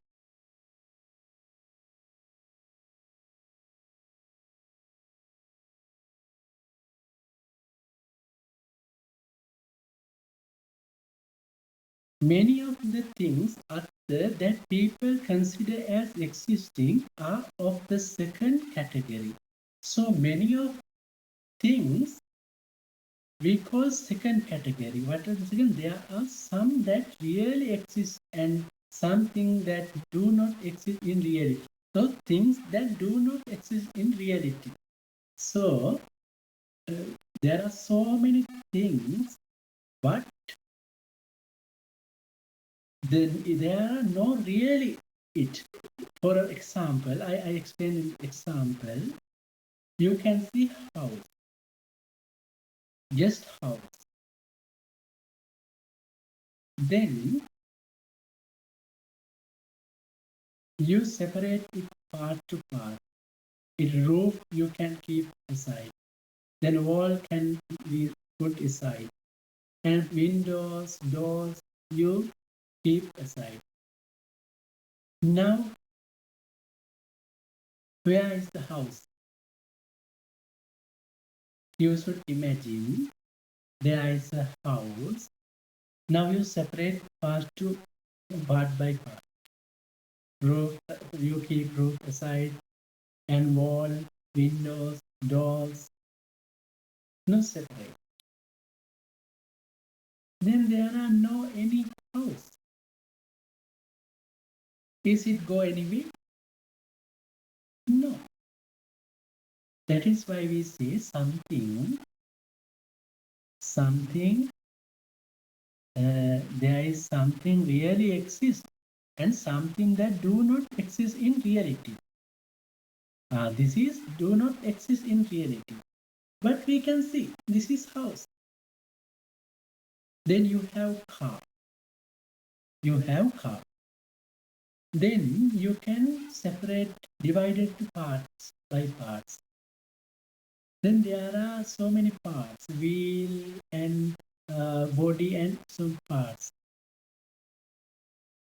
Many of the things that people consider as existing are of the second category. So many of things we call second category. What are the second? There are some that really exist and something that do not exist in reality. So things that do not exist in reality. So there are so many things, but there are no really it. For example, I explain an example. You can see house, just house. Then you separate it part to part. It roof you can keep aside. Then wall can be put aside. And windows, doors you keep aside. Now, where is the house? You should imagine there is a house. Now you separate part by part. Roof, you keep roof aside, and wall, windows, doors, no separate. Then there are no any house. Is it go anywhere? No. That is why we say something, there is something really exists and something that do not exist in reality. This is do not exist in reality. But we can see this is house. Then you have car. You have car. Then you can separate, divide it to parts by parts. Then there are so many parts, wheel and body and some parts.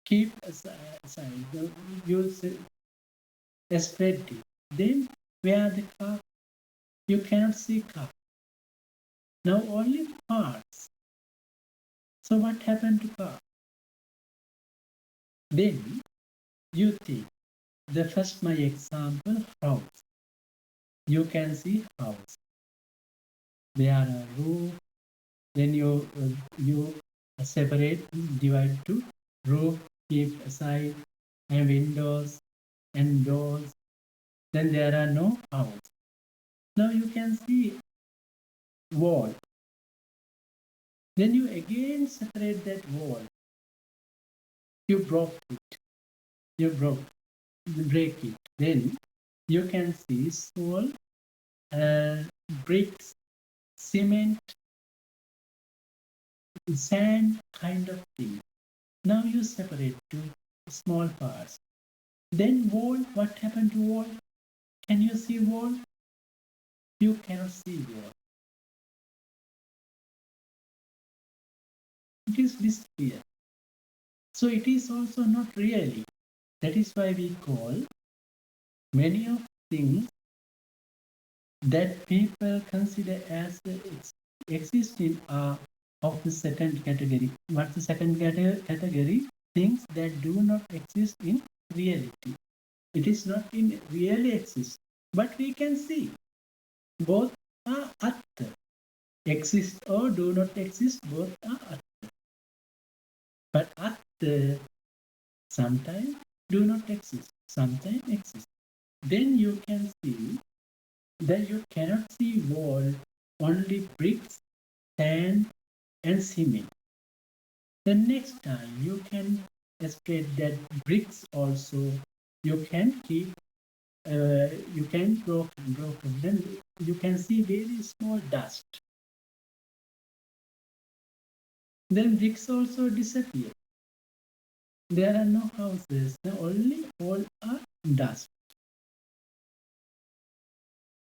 Keep aside, use spread it. Then where the car? You cannot see car. Now only parts. So what happened to car? Then you think the first my example house. You can see house. There are a roof. Then you separate, divide to roof, keep aside, and windows and doors. Then there are no house. Now you can see wall. Then you again separate that wall. You broke it. You break it. Then you can see small bricks, cement, sand kind of thing. Now you separate to small parts. Then wall, what happened to wall? Can you see wall? You cannot see wall. It is disappeared. So it is also not really. That is why we call many of things that people consider as existing are of the second category. What's the second category? Things that do not exist in reality. It is not in really exist. But we can see both are atta. Exist or do not exist, both are atta. But atta sometimes do not exist, sometimes exist. Then you can see that you cannot see wall, only bricks, sand, and cement. The next time you can spread that bricks also. You can keep, you can broken. Then you can see very small dust. Then bricks also disappear. There are no houses. Only all are dust.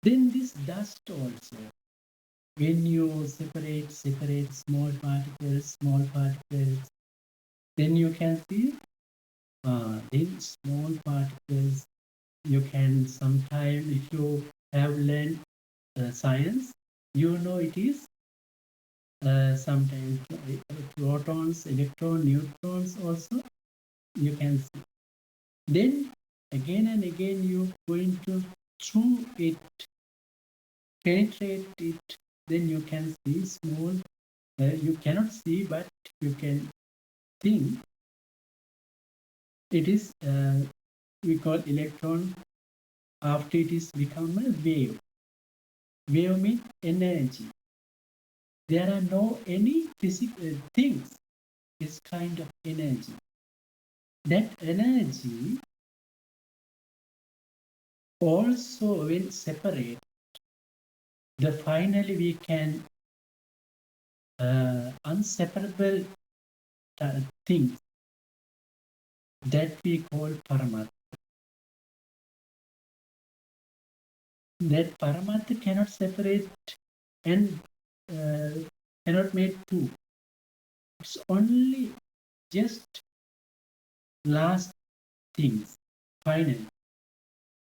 Then this dust also, when you separate small particles, then you can see these small particles. You can sometime, if you have learned science, you know it is sometimes protons, electrons, neutrons also you can see. Then again and again you going to chew it, penetrate it, then you can see small, you cannot see but you can think it is, we call electron, after it is become a wave. Wave means energy. There are no any physical things, this kind of energy. That energy Also when separate, the finally we can unseparable things that we call Paramatma. That Paramatma cannot separate and cannot make two. It's only just last things, final.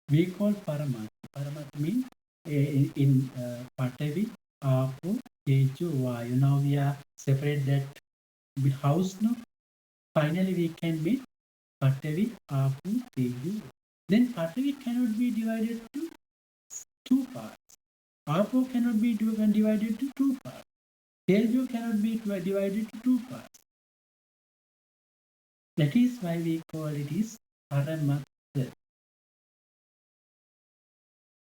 We call Paramatma. Paramatma means in Patavi, Apo, Tejo, Vayu. Now we are separate that house now. Finally we can make Patavi, Apo, Tejo. Then Patavi cannot be divided to two parts. Apo cannot be divided to two parts. Tejo cannot be divided to two parts. That is why we call it is Paramatma.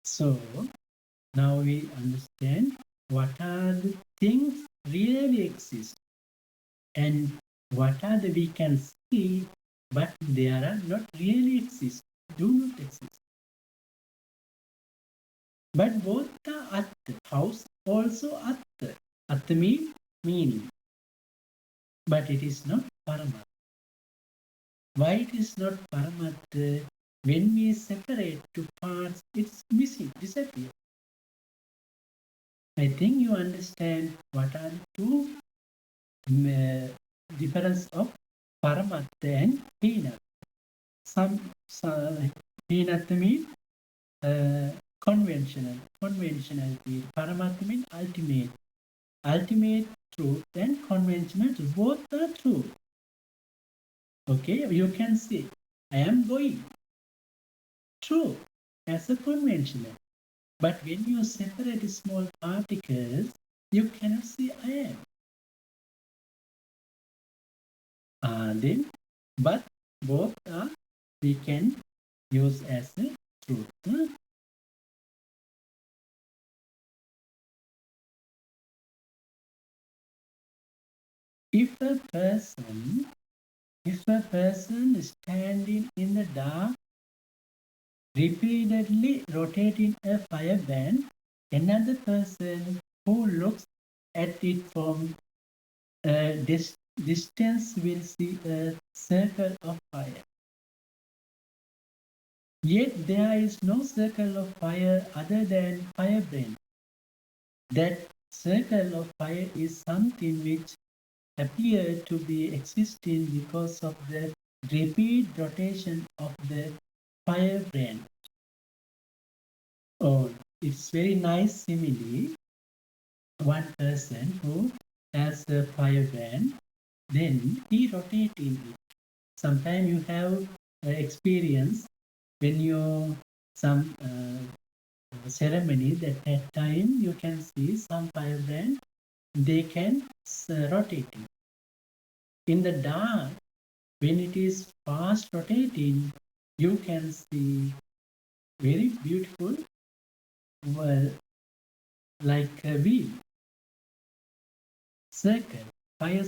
So now we understand what are the things really exist and what are the we can see but they are not really exist, do not exist. But both are Atta. House also Atta. Atta means meaning. But it is not Paramatma. Why it is not Paramatma? When we separate to parts, it's missing, disappear. I think you understand what are the two difference of Paramatma and Hinatta. Some Hinatta means conventional theory. Paramatma means ultimate truth and conventional truth. Both are true. Okay, you can say I am going true as a conventional. But when you separate small particles, you cannot say I am. Then, but both are we can use as a truth. If a person standing in the dark repeatedly rotating a fire brand, another person who looks at it from a distance will see a circle of fire. Yet there is no circle of fire other than firebrand. That circle of fire is something which appears to be existing because of the repeat rotation of the firebrand. Oh, it's very nice simile. One person who has a firebrand, then he rotating it. Sometimes you have experience when you some ceremony that time you can see some firebrand they can rotate it. In the dark, when it is fast rotating, you can see very beautiful, well, like a wheel, circle, fire.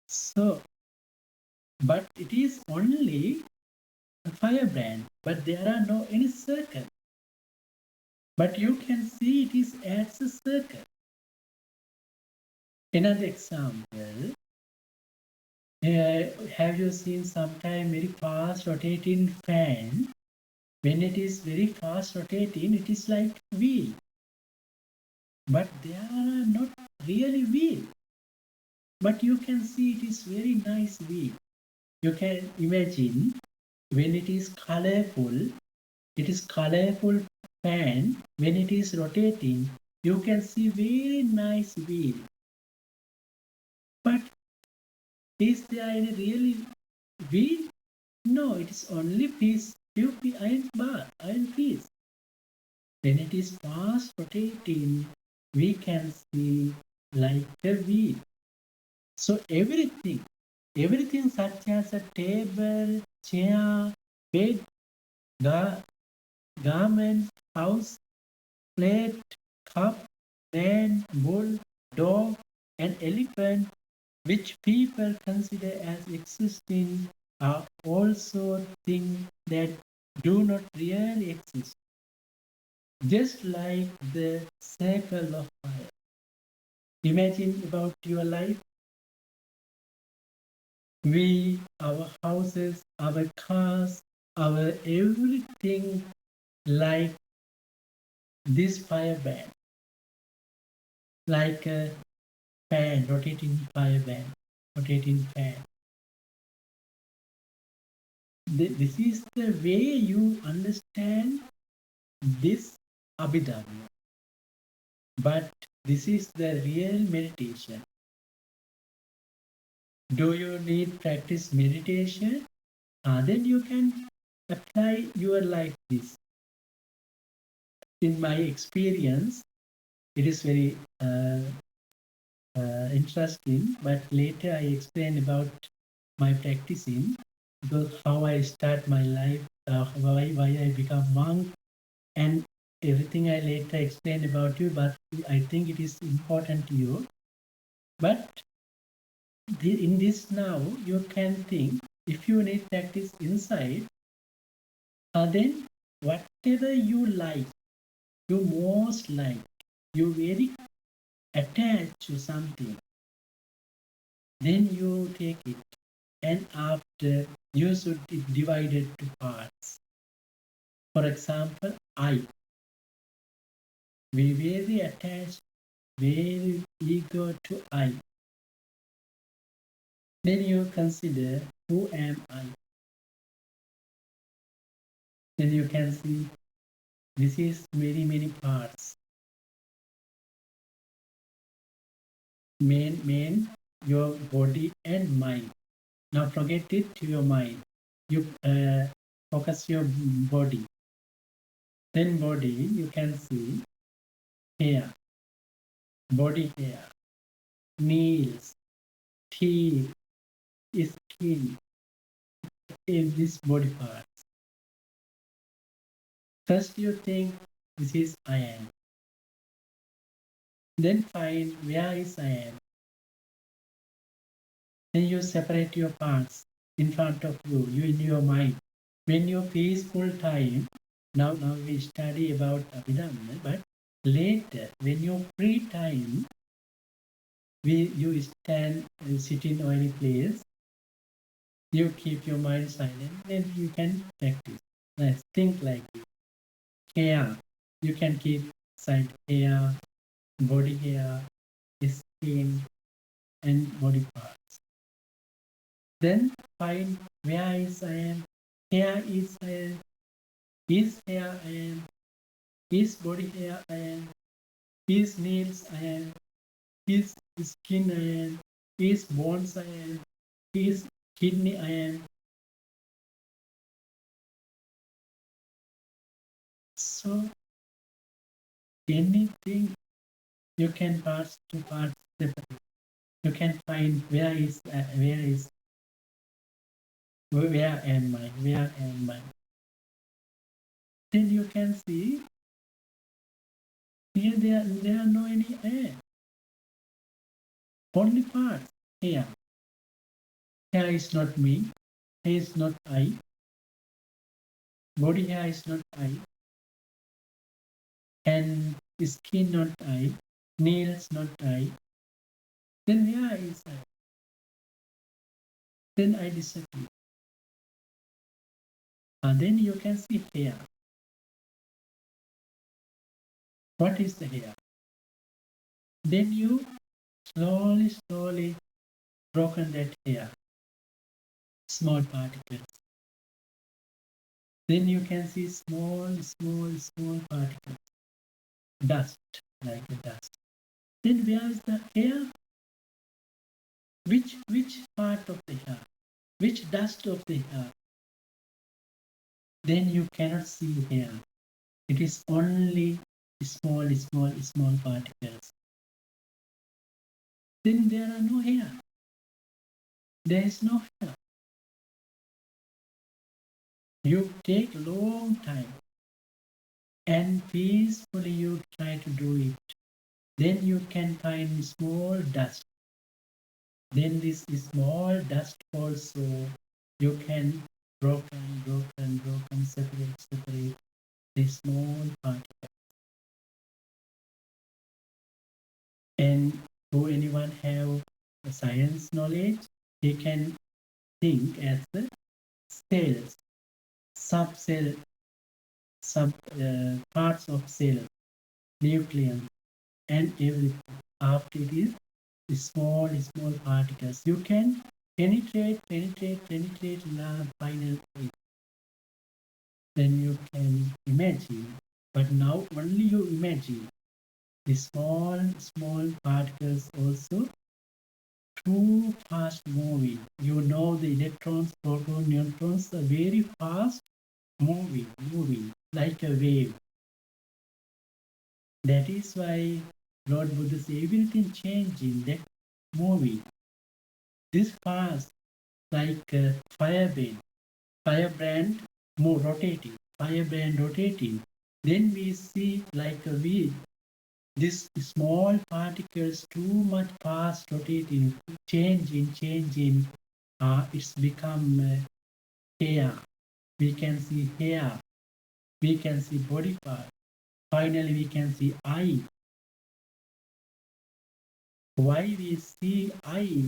So, but it is only a firebrand, but there are no any circle. But you can see it is as a circle. Another example, have you seen sometime very fast rotating fan? When it is very fast rotating, it is like wheel. But they are not really wheel. But you can see it is very nice wheel. You can imagine when it is colorful fan. When it is rotating, you can see very nice wheel. But is there any really wheel? No, it is only piece, few iron piece. When it is fast rotating, we can see like a wheel. So everything such as a table, chair, bed, garment, house, plate, cup, man, bull, dog, and elephant, which people consider as existing, are also things that do not really exist, just like the circle of fire. Imagine about your life. We, our houses, our cars, our everything like this fire band, like a fan, rotating fire band, rotating fan. This is the way you understand this Abhidhamma. But this is the real meditation. Do you need practice meditation? Then you can apply your life this. In my experience, it is very interesting, but later I explain about my practicing, because how I start my life, why I become monk, and everything I later explain about you, but I think it is important to you. But in this now, you can think, if you need practice inside, then whatever you like, you most like, you very attached to something, then you take it, and after you should divide it to parts. For example, we very attached, very ego to I. Then you consider, who am I? Then you can see this is many parts. Main your body and mind. Now forget it to your mind. You focus your body. Then body, you can see hair, body hair, nails, teeth, skin, in this body part. First you think this is I am. Then find where is I am. Then you separate your parts in front of you in your mind. When you're peaceful time, now we study about Abhidhamma, but later when you're free time, you stand and sit in any place, you keep your mind silent, then you can practice. Let's think like this. Hair, you can keep side hair, body hair, skin, and body parts. Then find where is I am, hair is I am, is hair I am, is body hair I am, is nails I am, is skin I am, is bones I am, is kidney I am. So anything you can parts to parts separate. You can find where am I, where am I. Then you can see here there are no any air. Only parts here. Hair is not me. Hair is not I. Body hair is not I. And skin not I. Nails not I. Then where is I? Then I disappear. And then you can see hair. What is the hair? Then you slowly broken that hair. Small particles. Then you can see small particles. Dust, like a dust. Then where is the hair? Which part of the hair? Which dust of the hair? Then you cannot see hair. It is only small particles. Then there are no hair. There is no hair. You take long time and peacefully you try to do it. Then you can find small dust. Then this small dust also you can broken, separate this small particle. And who anyone have a science knowledge, he can think as the cells, sub-cell, sub parts of cell, nucleus, and everything. After it is small particles. You can penetrate the final stage. Then you can imagine. But now only you imagine the small particles also too fast moving. You know the electrons, protons, neutrons are very fast moving like a wave. That is why Lord Buddha says everything changing, that moving. This fast like a firebrand move rotating, firebrand rotating. Then we see like a wheel. This small particles too much fast rotating, changing. It's become hair. We can see hair. We can see body part. Finally, we can see eye. Why we see eye?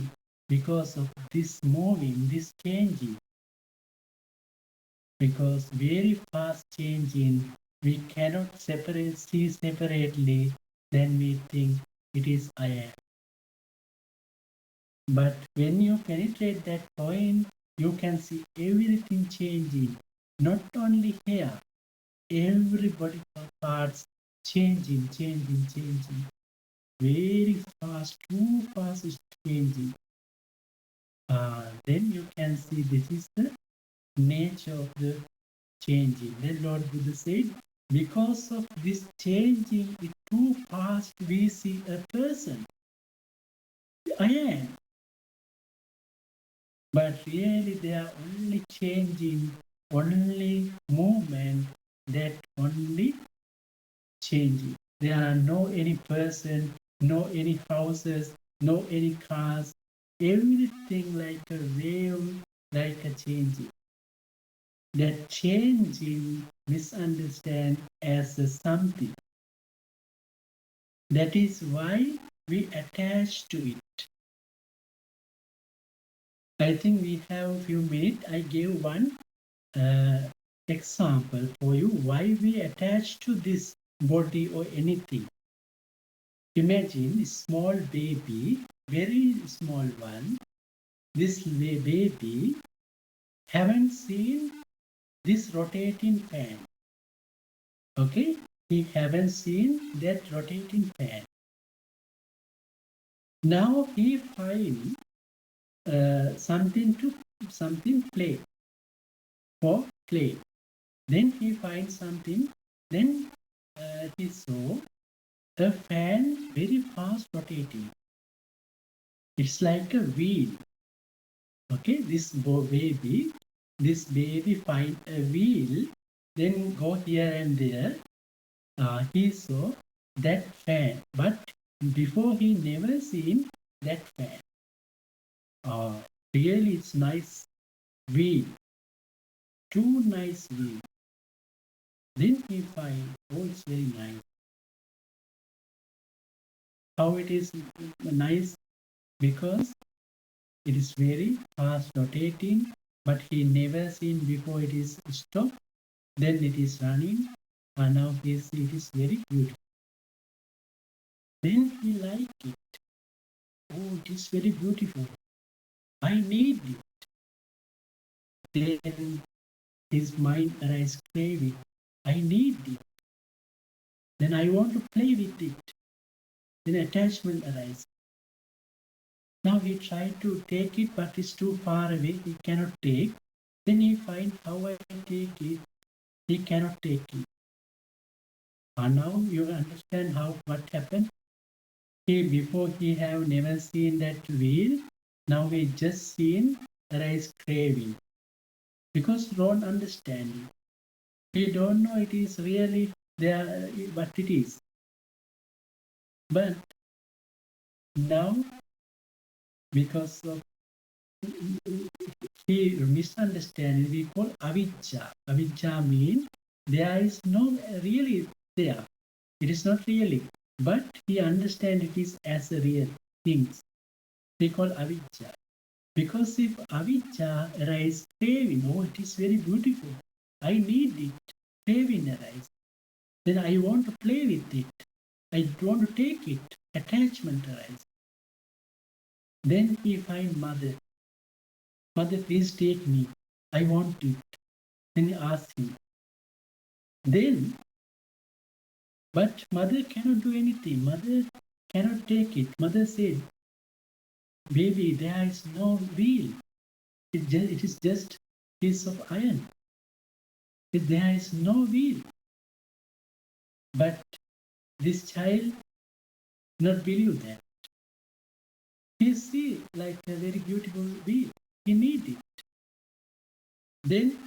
Because of this moving, this changing. Because very fast changing, we cannot see separately. Then we think it is I am. But when you penetrate that point, you can see everything changing. Not only here, every body parts changing. Very fast, too fast is changing. Then you can see this is the nature of the changing. Then Lord Buddha said, because of this changing it too fast, we see a person. I am. But really they are only changing, only movement, that only changing. There are no any person, no any houses, no any cars. Everything like a wave, like a changing. That changing misunderstand as a something. That is why we attach to it. I think we have a few minutes. I gave one example for you why we attach to this body or anything. Imagine a small baby, very small one. This baby haven't seen this rotating fan. Okay, he haven't seen that rotating fan. Now he finds something play for play. Then he finds something. Then he saw a fan very fast rotating. It's like a wheel. Okay, this baby find a wheel, then go here and there. He saw that fan, but before he never seen that fan. Really, it's nice wheel, too nice wheel. Then he find, oh, it's very nice. How it is nice? Because it is very fast rotating, but he never seen before it is stopped. Then it is running, and now he see it is very beautiful. Then he like it. Oh, it is very beautiful. I need it. Then his mind arises craving. I need it. Then I want to play with it. Then attachment arises. Now he tried to take it, but it's too far away. He cannot take. Then he finds how I take it. He cannot take it. And now you understand what happened. Before he have never seen that wheel. Now he just seen arise craving. Because don't understand it. He don't know it is really there, what it is. But now because of he misunderstanding. We call avijja. Avijja means there is no really there. It is not really, but he understand it is as a real things. We call avijja. Because if avijja arise craving, oh, it is very beautiful. I need it. Craving arise. Then I want to play with it. I want to take it. Attachment arise. Then he find mother. Mother, please take me. I want it. Then he asks him. Then, but mother cannot do anything. Mother cannot take it. Mother said, baby, there is no wheel. It is just piece of iron. There is no wheel. But this child not believe that. He see like a very beautiful wheel. He need it. Then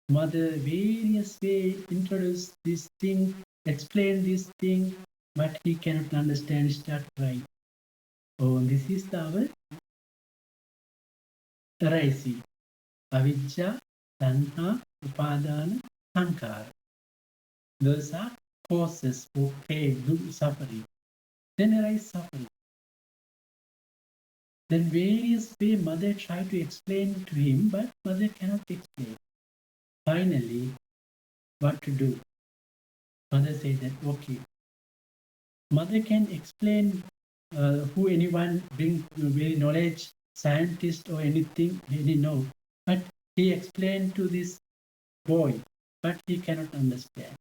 mother various way introduce this thing, explain this thing, but he cannot understand, start crying. Oh, this is our arising. Avijja, tanha, upadana, sankara. Those are causes for pain, suffering. Then arise suffering. Then various way mother try to explain to him, but mother cannot explain. Finally, what to do? Mother said that, okay. Mother can explain who anyone bring very knowledge, scientist or anything, any know. But he explained to this boy, but he cannot understand.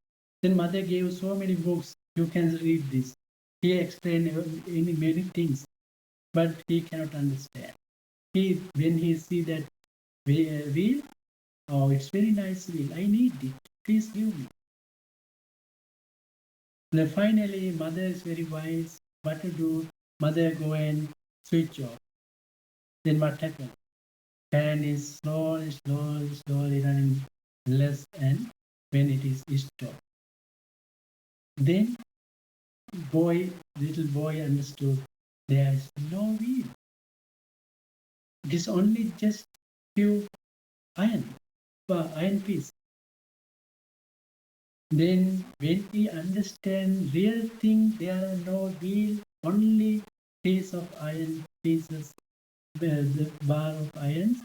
Then mother gave so many books, you can read this. He explained many things, but he cannot understand. When he see that wheel, oh, it's very nice wheel, I need it, please give me. Then finally, mother is very wise. What to do? Mother go and switch off. Then what happens? Fan is slowly running less, and when it is stopped, then little boy understood there is no wheel. It is only just few iron piece. Then when he understand real thing, there are no wheel, only piece of iron, pieces, the bar of iron,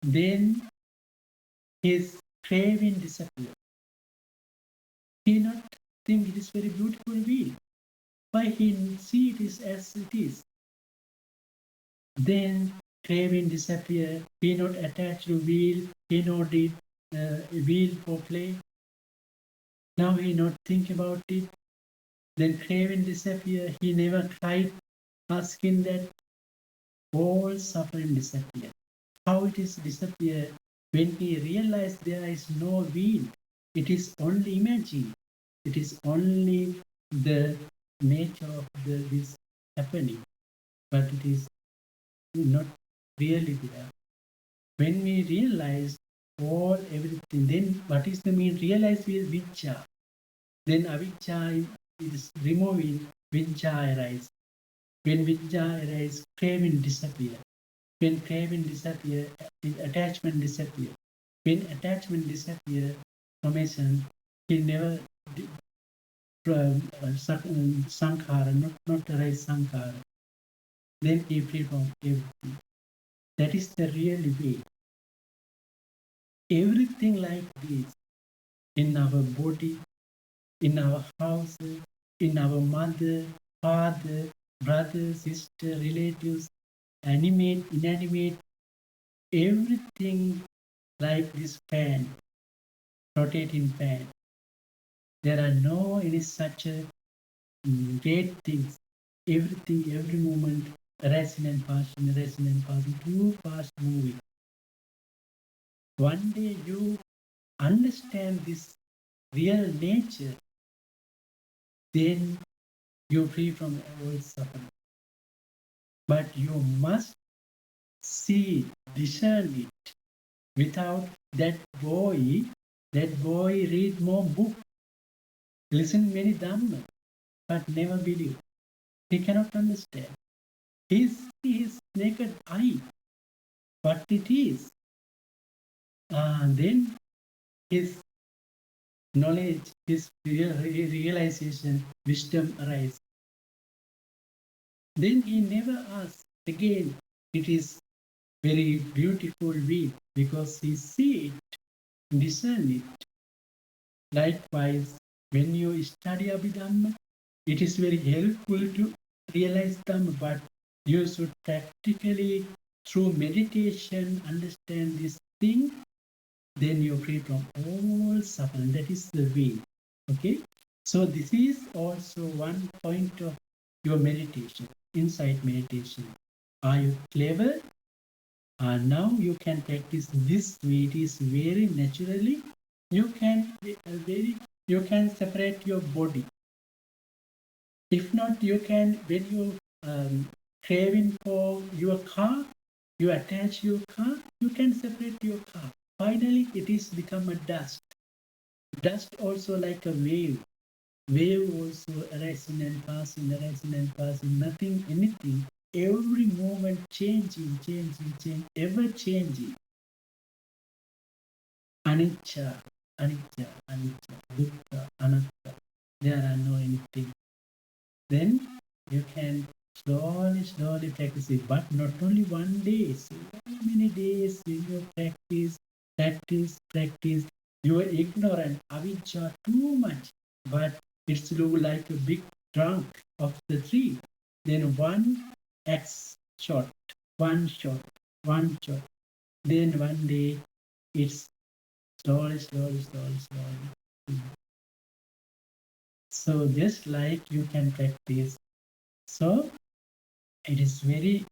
then his craving disappears. He not think it is very beautiful wheel. Why he see it is as it is. Then craving disappear. He not attached to wheel. He not did wheel for play. Now he not think about it. Then craving disappear. He never tried asking that. All suffering disappear. How it is disappear? When he realized there is no wheel, it is only imagine. It is only the nature of this happening, but it is not really there. When we realize everything, then what is the mean? Realize with viccha. Then avicca is removing, viccha arise. When viccha arise, craving disappear. When craving disappear, attachment disappear. When attachment disappear, formation, he never sankhara, not arise sankhara. Then he free from everything. That is the real way. Everything like this in our body, in our house, in our mother, father, brother, sister, relatives, animate, inanimate, everything like this fan, rotating fan. There are no any such great things. Everything, every moment, rising and passing, too fast moving. One day you understand this real nature, then you're free from all suffering. But you must see, discern it. Without that boy read more book, listen many Dhamma, but never believe. He cannot understand. He is naked eye what it is. Then his knowledge, his realization, wisdom arises. Then he never asks again. It is very beautiful way because he see it, discern it. Likewise, when you study Abhidhamma, it is very helpful to realize Dhamma, but you should practically, through meditation, understand this thing. Then you're free from all suffering. That is the way. Okay? So this is also one point of your meditation, insight meditation. Are you clever? Now you can practice this way. It is very naturally. You can you can separate your body. If not, you can, when you craving for your car, you attach your car, you can separate your car. Finally, it is become a dust. Dust also like a wave. Wave also arising and passing, nothing, anything. Every moment changing, ever changing. Anicca, dukkha, anatta. There are no anything. Then you can slowly practice it, but not only one day, so many days you practice. You are ignorant, avijja too much, but it's look like a big trunk of the tree. Then one axe shot, one shot. Then one day it's slowly. So just like you can practice. So it is very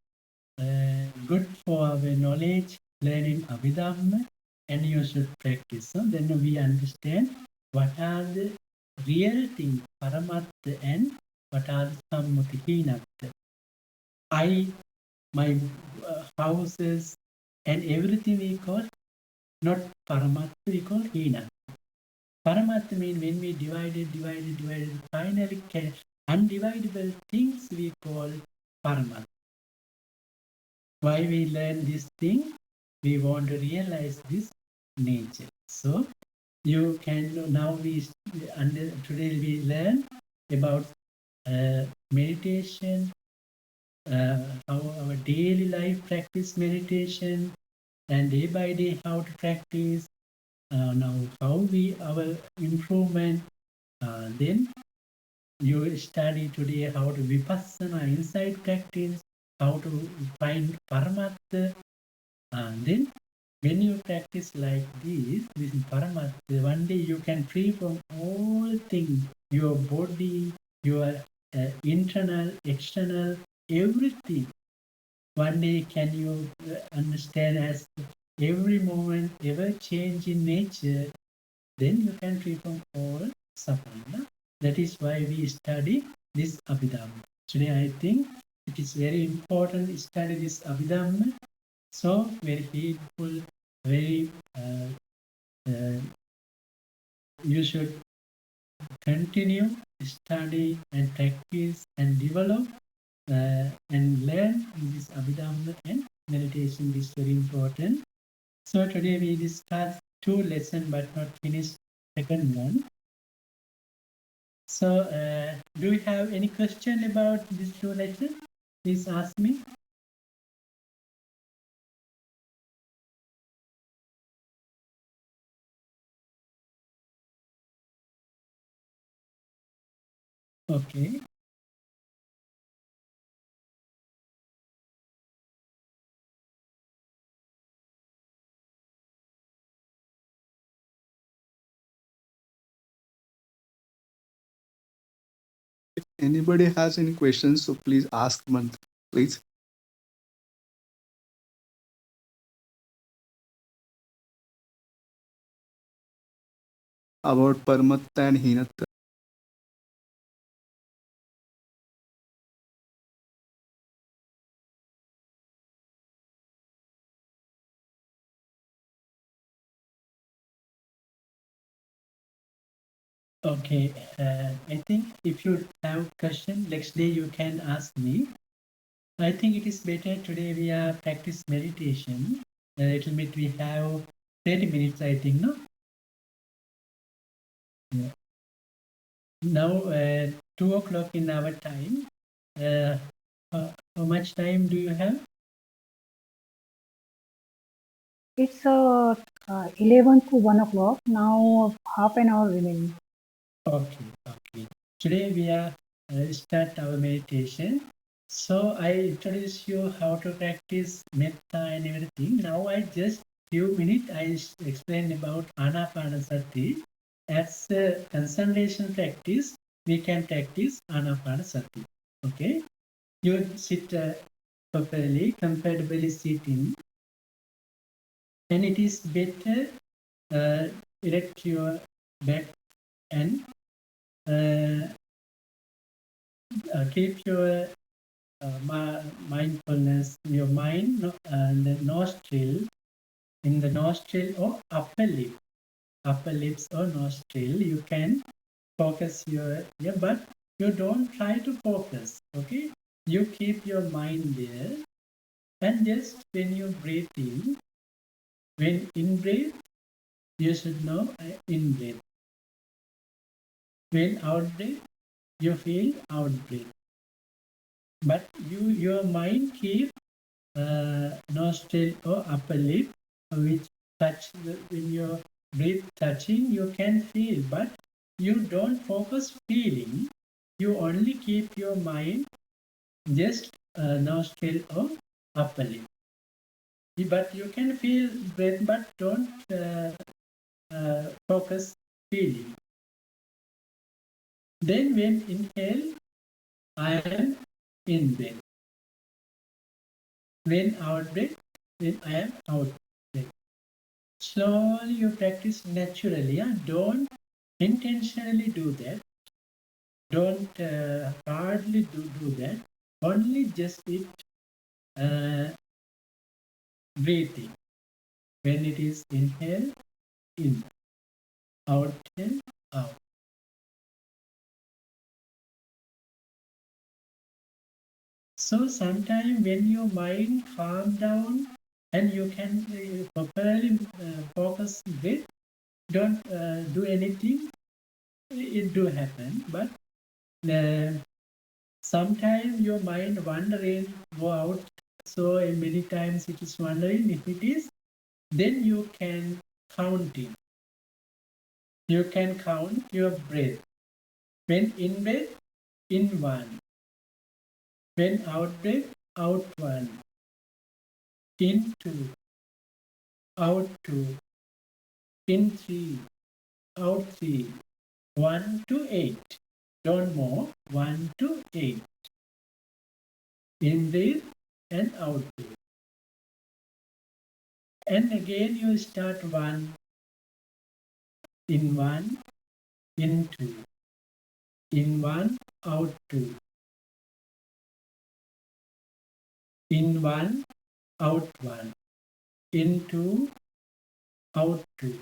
good for our knowledge, learning Abhidhamma, and you should practice. So then we understand what are the real things, Paramatta, and what are the Sammuti, Hinatta. My houses, and everything we call not Paramatta, we call Hinatta. Paramatta means when we divided, finally undividable things we call Paramatta. Why we learn this thing? We want to realize this nature. So you can now today we learn about meditation, how our daily life practice meditation, and day by day how to practice. Now how our improvement. Then you study today how to vipassana inside practice, how to find paramatta. And then when you practice like this paramatta, one day you can free from all things, your body, your internal, external, everything. One day can you understand as every moment, ever change in nature, then you can free from all suffering. No? That is why we study this Abhidhamma. Today I think it is very important to study this Abhidhamma. So very helpful, very you should continue study and practice and develop and learn this Abhidhamma, and meditation is very important. So today we discuss 2 lessons but not finished second one. So do you have any question about these 2 lessons? Please ask me. Okay. If anybody has any questions, so please ask one, please. About Paramatta and Hinatta. Okay, I think if you have question, next day you can ask me. I think it is better today we are practice meditation. A little bit we have 30 minutes, I think, no? Yeah. Now, 2 o'clock in our time. How much time do you have? It's 11 to 1 o'clock. Now half an hour remaining. Okay. Today we are start our meditation. So I introduce you how to practice metta and everything. Now I just few minutes I explain about Anapanasati. As a concentration practice, we can practice Anapanasati. Okay, you sit properly, comfortably sitting, and it is better erect your back and uh, keep your mindfulness, your mind, the nostril, in the nostril or upper lips or nostril. You can focus your, yeah, but you don't try to focus. Okay, you keep your mind there, and just when you breathe in, when in breathe, you should know in breath. When out breath, you feel out breath. But your mind keep nostril or upper lip, which touch when your breath touching, you can feel, but you don't focus feeling. You only keep your mind just nostril or upper lip. But you can feel breath, but don't focus feeling. Then when inhale, I am in breath. When out breath, then I am out breath. Slowly you practice naturally. Don't intentionally do that. Don't hardly do that. Only just it breathing. When it is inhale, in. Outhale, out. So sometime when your mind calm down and you can properly focus breath, don't do anything. It do happen, but uh, sometimes your mind wandering go out, so many times it is wandering. If it is, then you can count it. You can count your breath. When in breath, in one. When out breath, out one. In two, out two. In three, out three. 1 to 8. Don't more. 1 to 8. In breath and out breath. And again you start 1, in 1, in 2, in 1, out 2, in 1, out 1, in 2, out 2,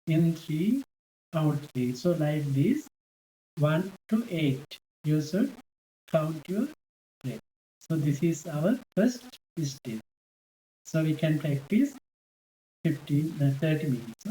in 3, out 3. So like this, 1 to 8, you should count your breath. So this is our first step. So we can practice 30 minutes.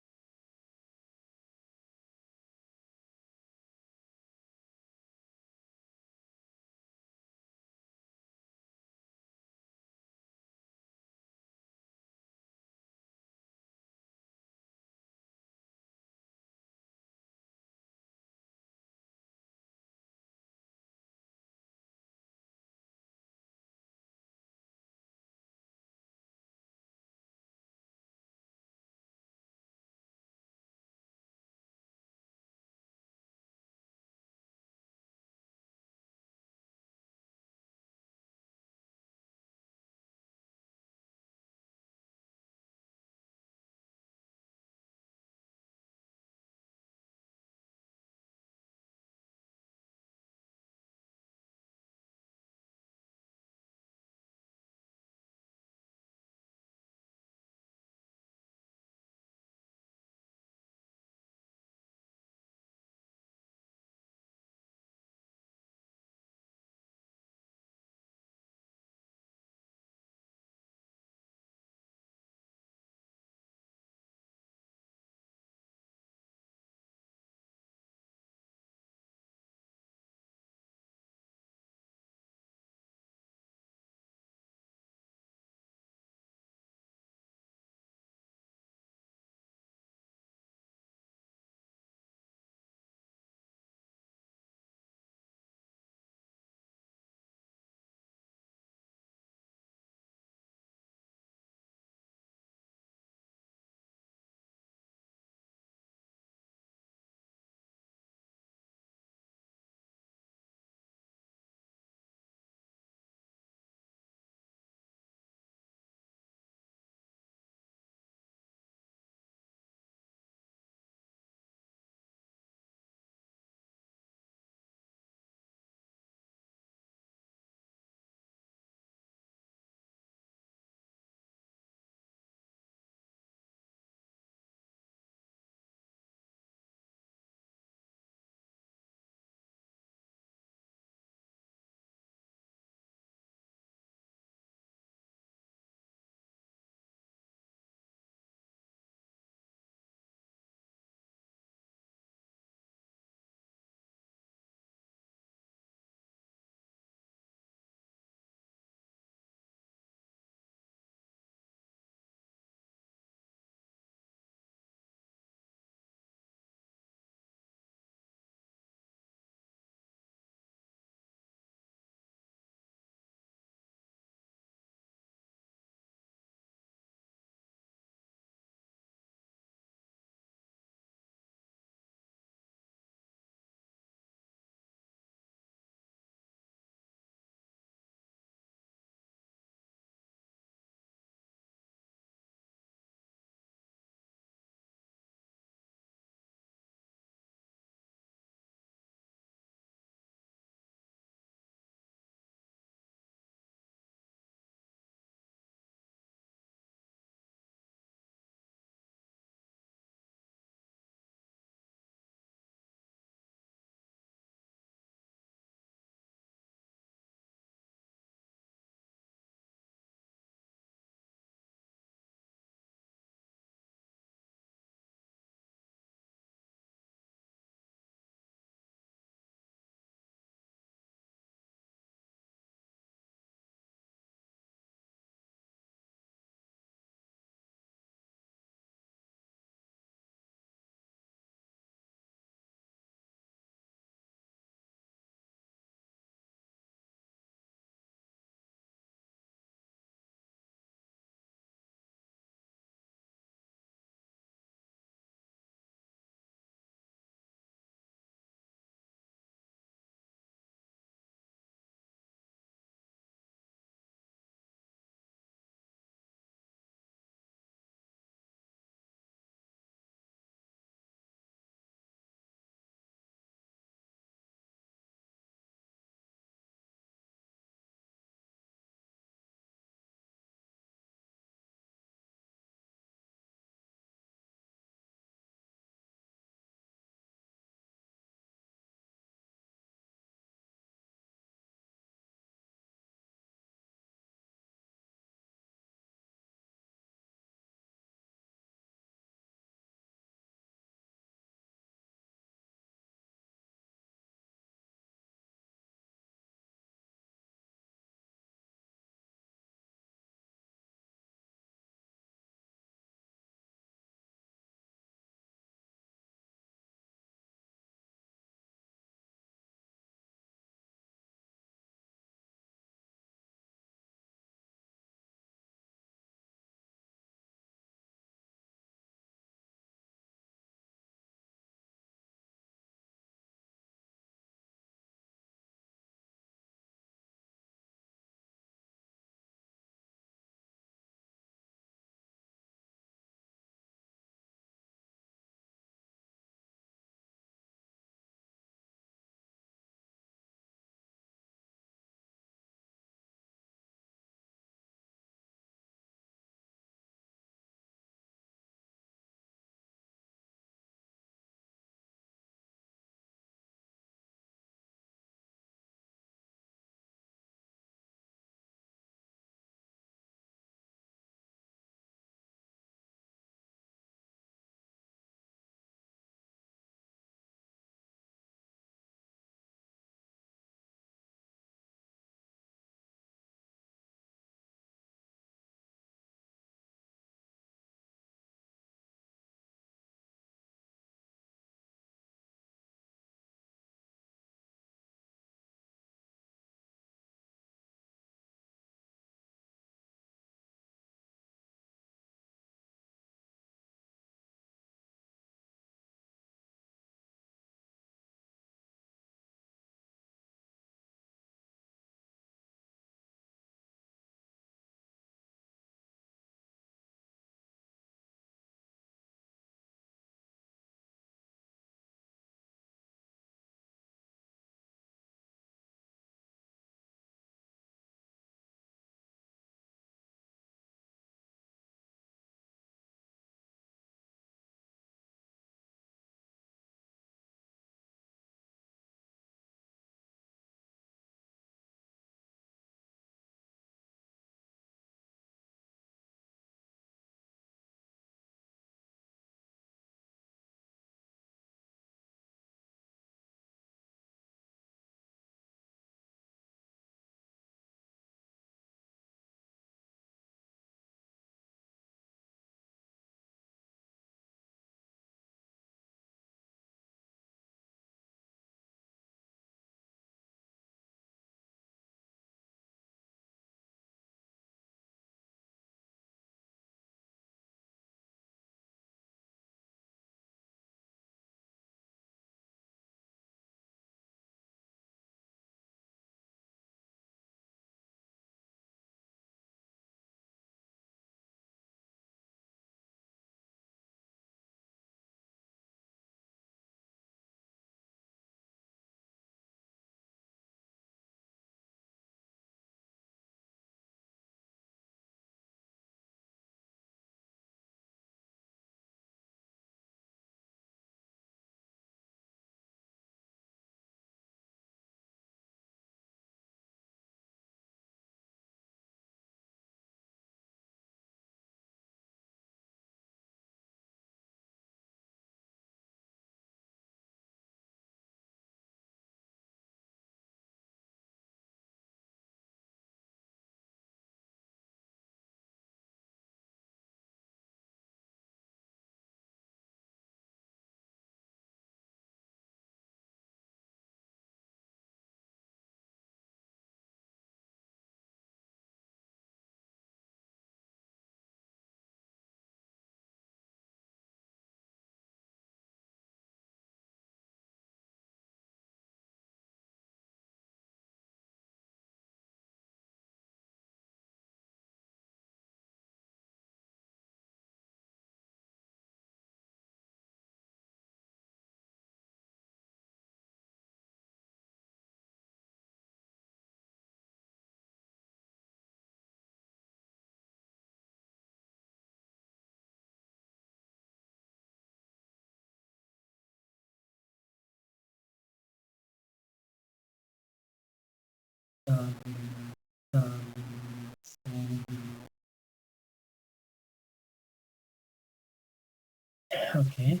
Okay.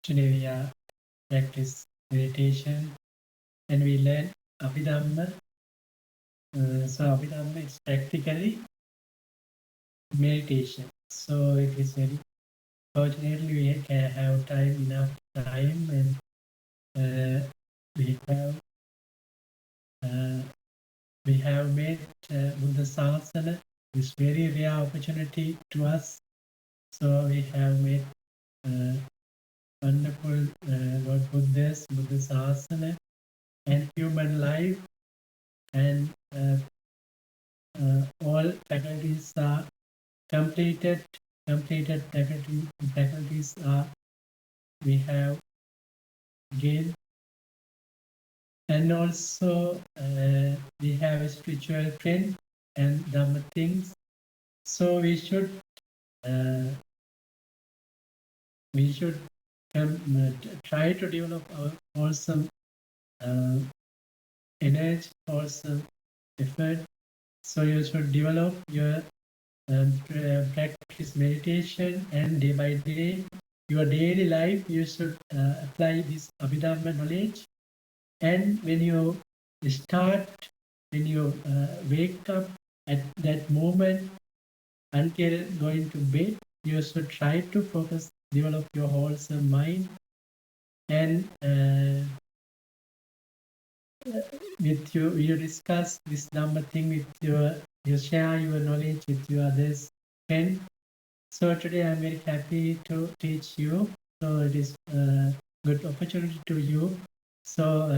Today we are practice meditation and we learn Abhidhamma. So Abhidhamma is practically meditation. So it is very fortunately we can have enough time, and we have made Buddha Sasana this very rare opportunity to us. So we have made wonderful Lord Buddha's Buddha Sasana and human life, and all faculties are completed. Completed faculties are we have gained, and also we have a spiritual friend and Dhamma things. So we should try to develop our awesome energy, awesome effort. So you should develop your practice meditation, and day by day, your daily life, you should apply this Abhidhamma knowledge. And when you wake up at that moment until going to bed, you should try to focus, develop your wholesome mind, and with you discuss this Dhamma thing with you share your knowledge with your others friend. So today I'm very happy to teach you. So it is a good opportunity to you. So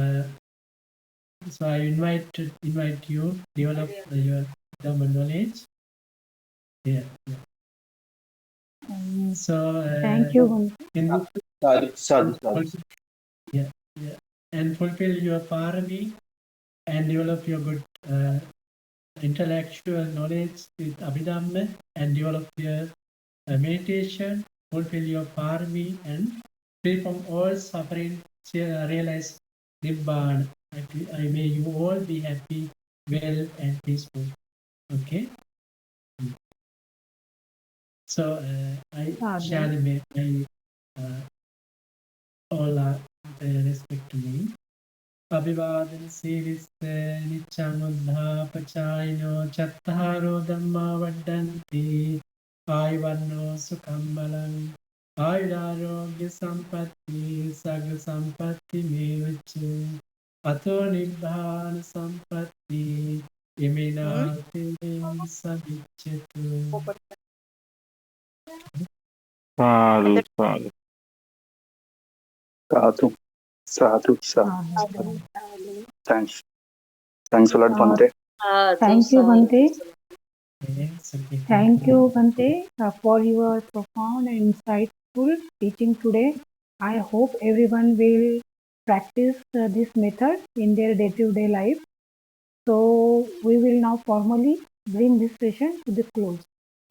I invite you develop your Dhamma knowledge. Yeah. So Thank you. in yeah, and fulfill your parami and develop your good intellectual knowledge with Abhidhamma, and develop your meditation, fulfill your parami, and free from all suffering, realize Nibbana. I may you all be happy, well, and peaceful. Okay. So I share my all are respect to me. Abhivadan Sirisya Nichamuddha Pachayino Chattaro Dhamma Vaddanti Ayuvanno Sukhambalam Ayurarogya Sampatti Saga Sampatti Mevacha Ato Nibbana Sampatti Iminati Savichatu. Sadhu, sadhu. Sadhu, sadhu, sadhu. Thanks. Thanks a lot, Bhante. Thank you, Bhante. Yes, okay. Thank you, Bhante, for your profound and insightful teaching today. I hope everyone will practice this method in their day-to-day life. So we will now formally bring this session to the close.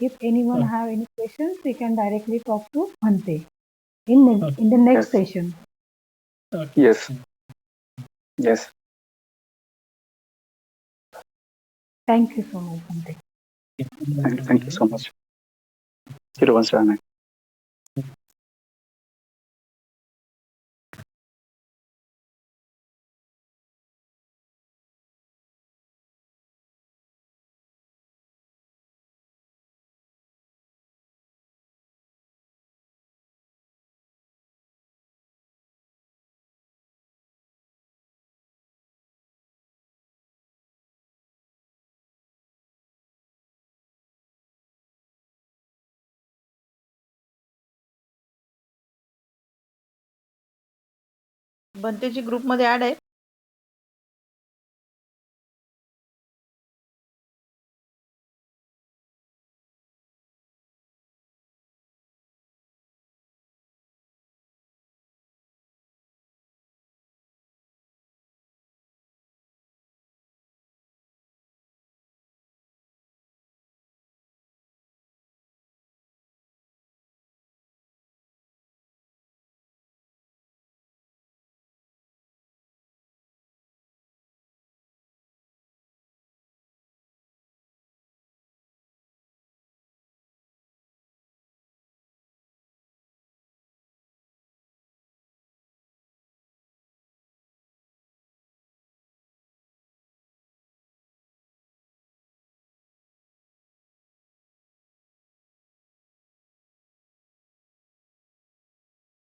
If anyone have any questions, they can directly talk to Bhante in the next session. Okay. Yes. Yes. Thank you so much, Bhante. Thank you so much. Chiruvan. बनतेजी ग्रुपमध्ये add आहे.